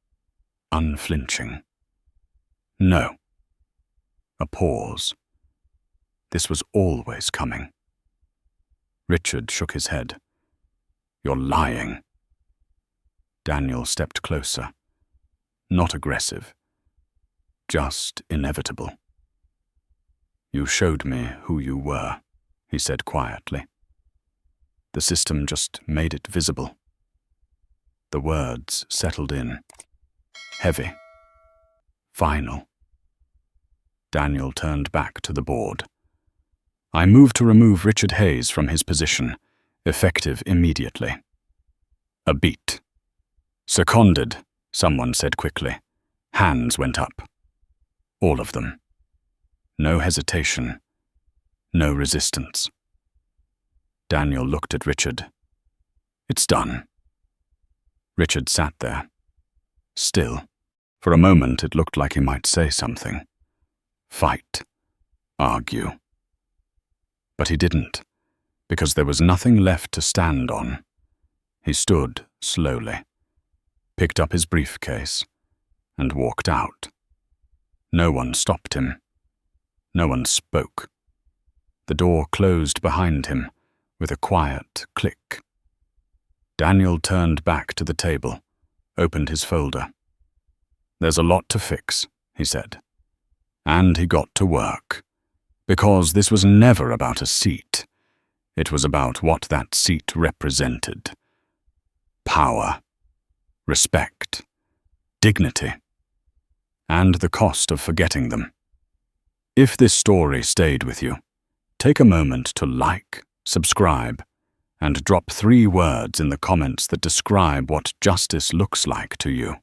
Unflinching. "No." A pause. This was always coming. Richard shook his head. "You're lying." Daniel stepped closer. Not aggressive. Just inevitable. "You showed me who you were," he said quietly. "The system just made it visible." The words settled in. Heavy. Final. Daniel turned back to the board. "I move to remove Richard Hayes from his position, effective immediately." A beat. "Seconded," someone said quickly. Hands went up. All of them. No hesitation. No resistance. Daniel looked at Richard. "It's done." Richard sat there. Still. For a moment it looked like he might say something. Fight. Argue. But he didn't, because there was nothing left to stand on. He stood slowly, picked up his briefcase, and walked out. No one stopped him. No one spoke. The door closed behind him with a quiet click. Daniel turned back to the table, opened his folder. "There's a lot to fix," he said. And he got to work, because this was never about a seat. It was about what that seat represented. Power, respect, dignity, and the cost of forgetting them. If this story stayed with you, take a moment to like, subscribe, and drop 3 words in the comments that describe what justice looks like to you.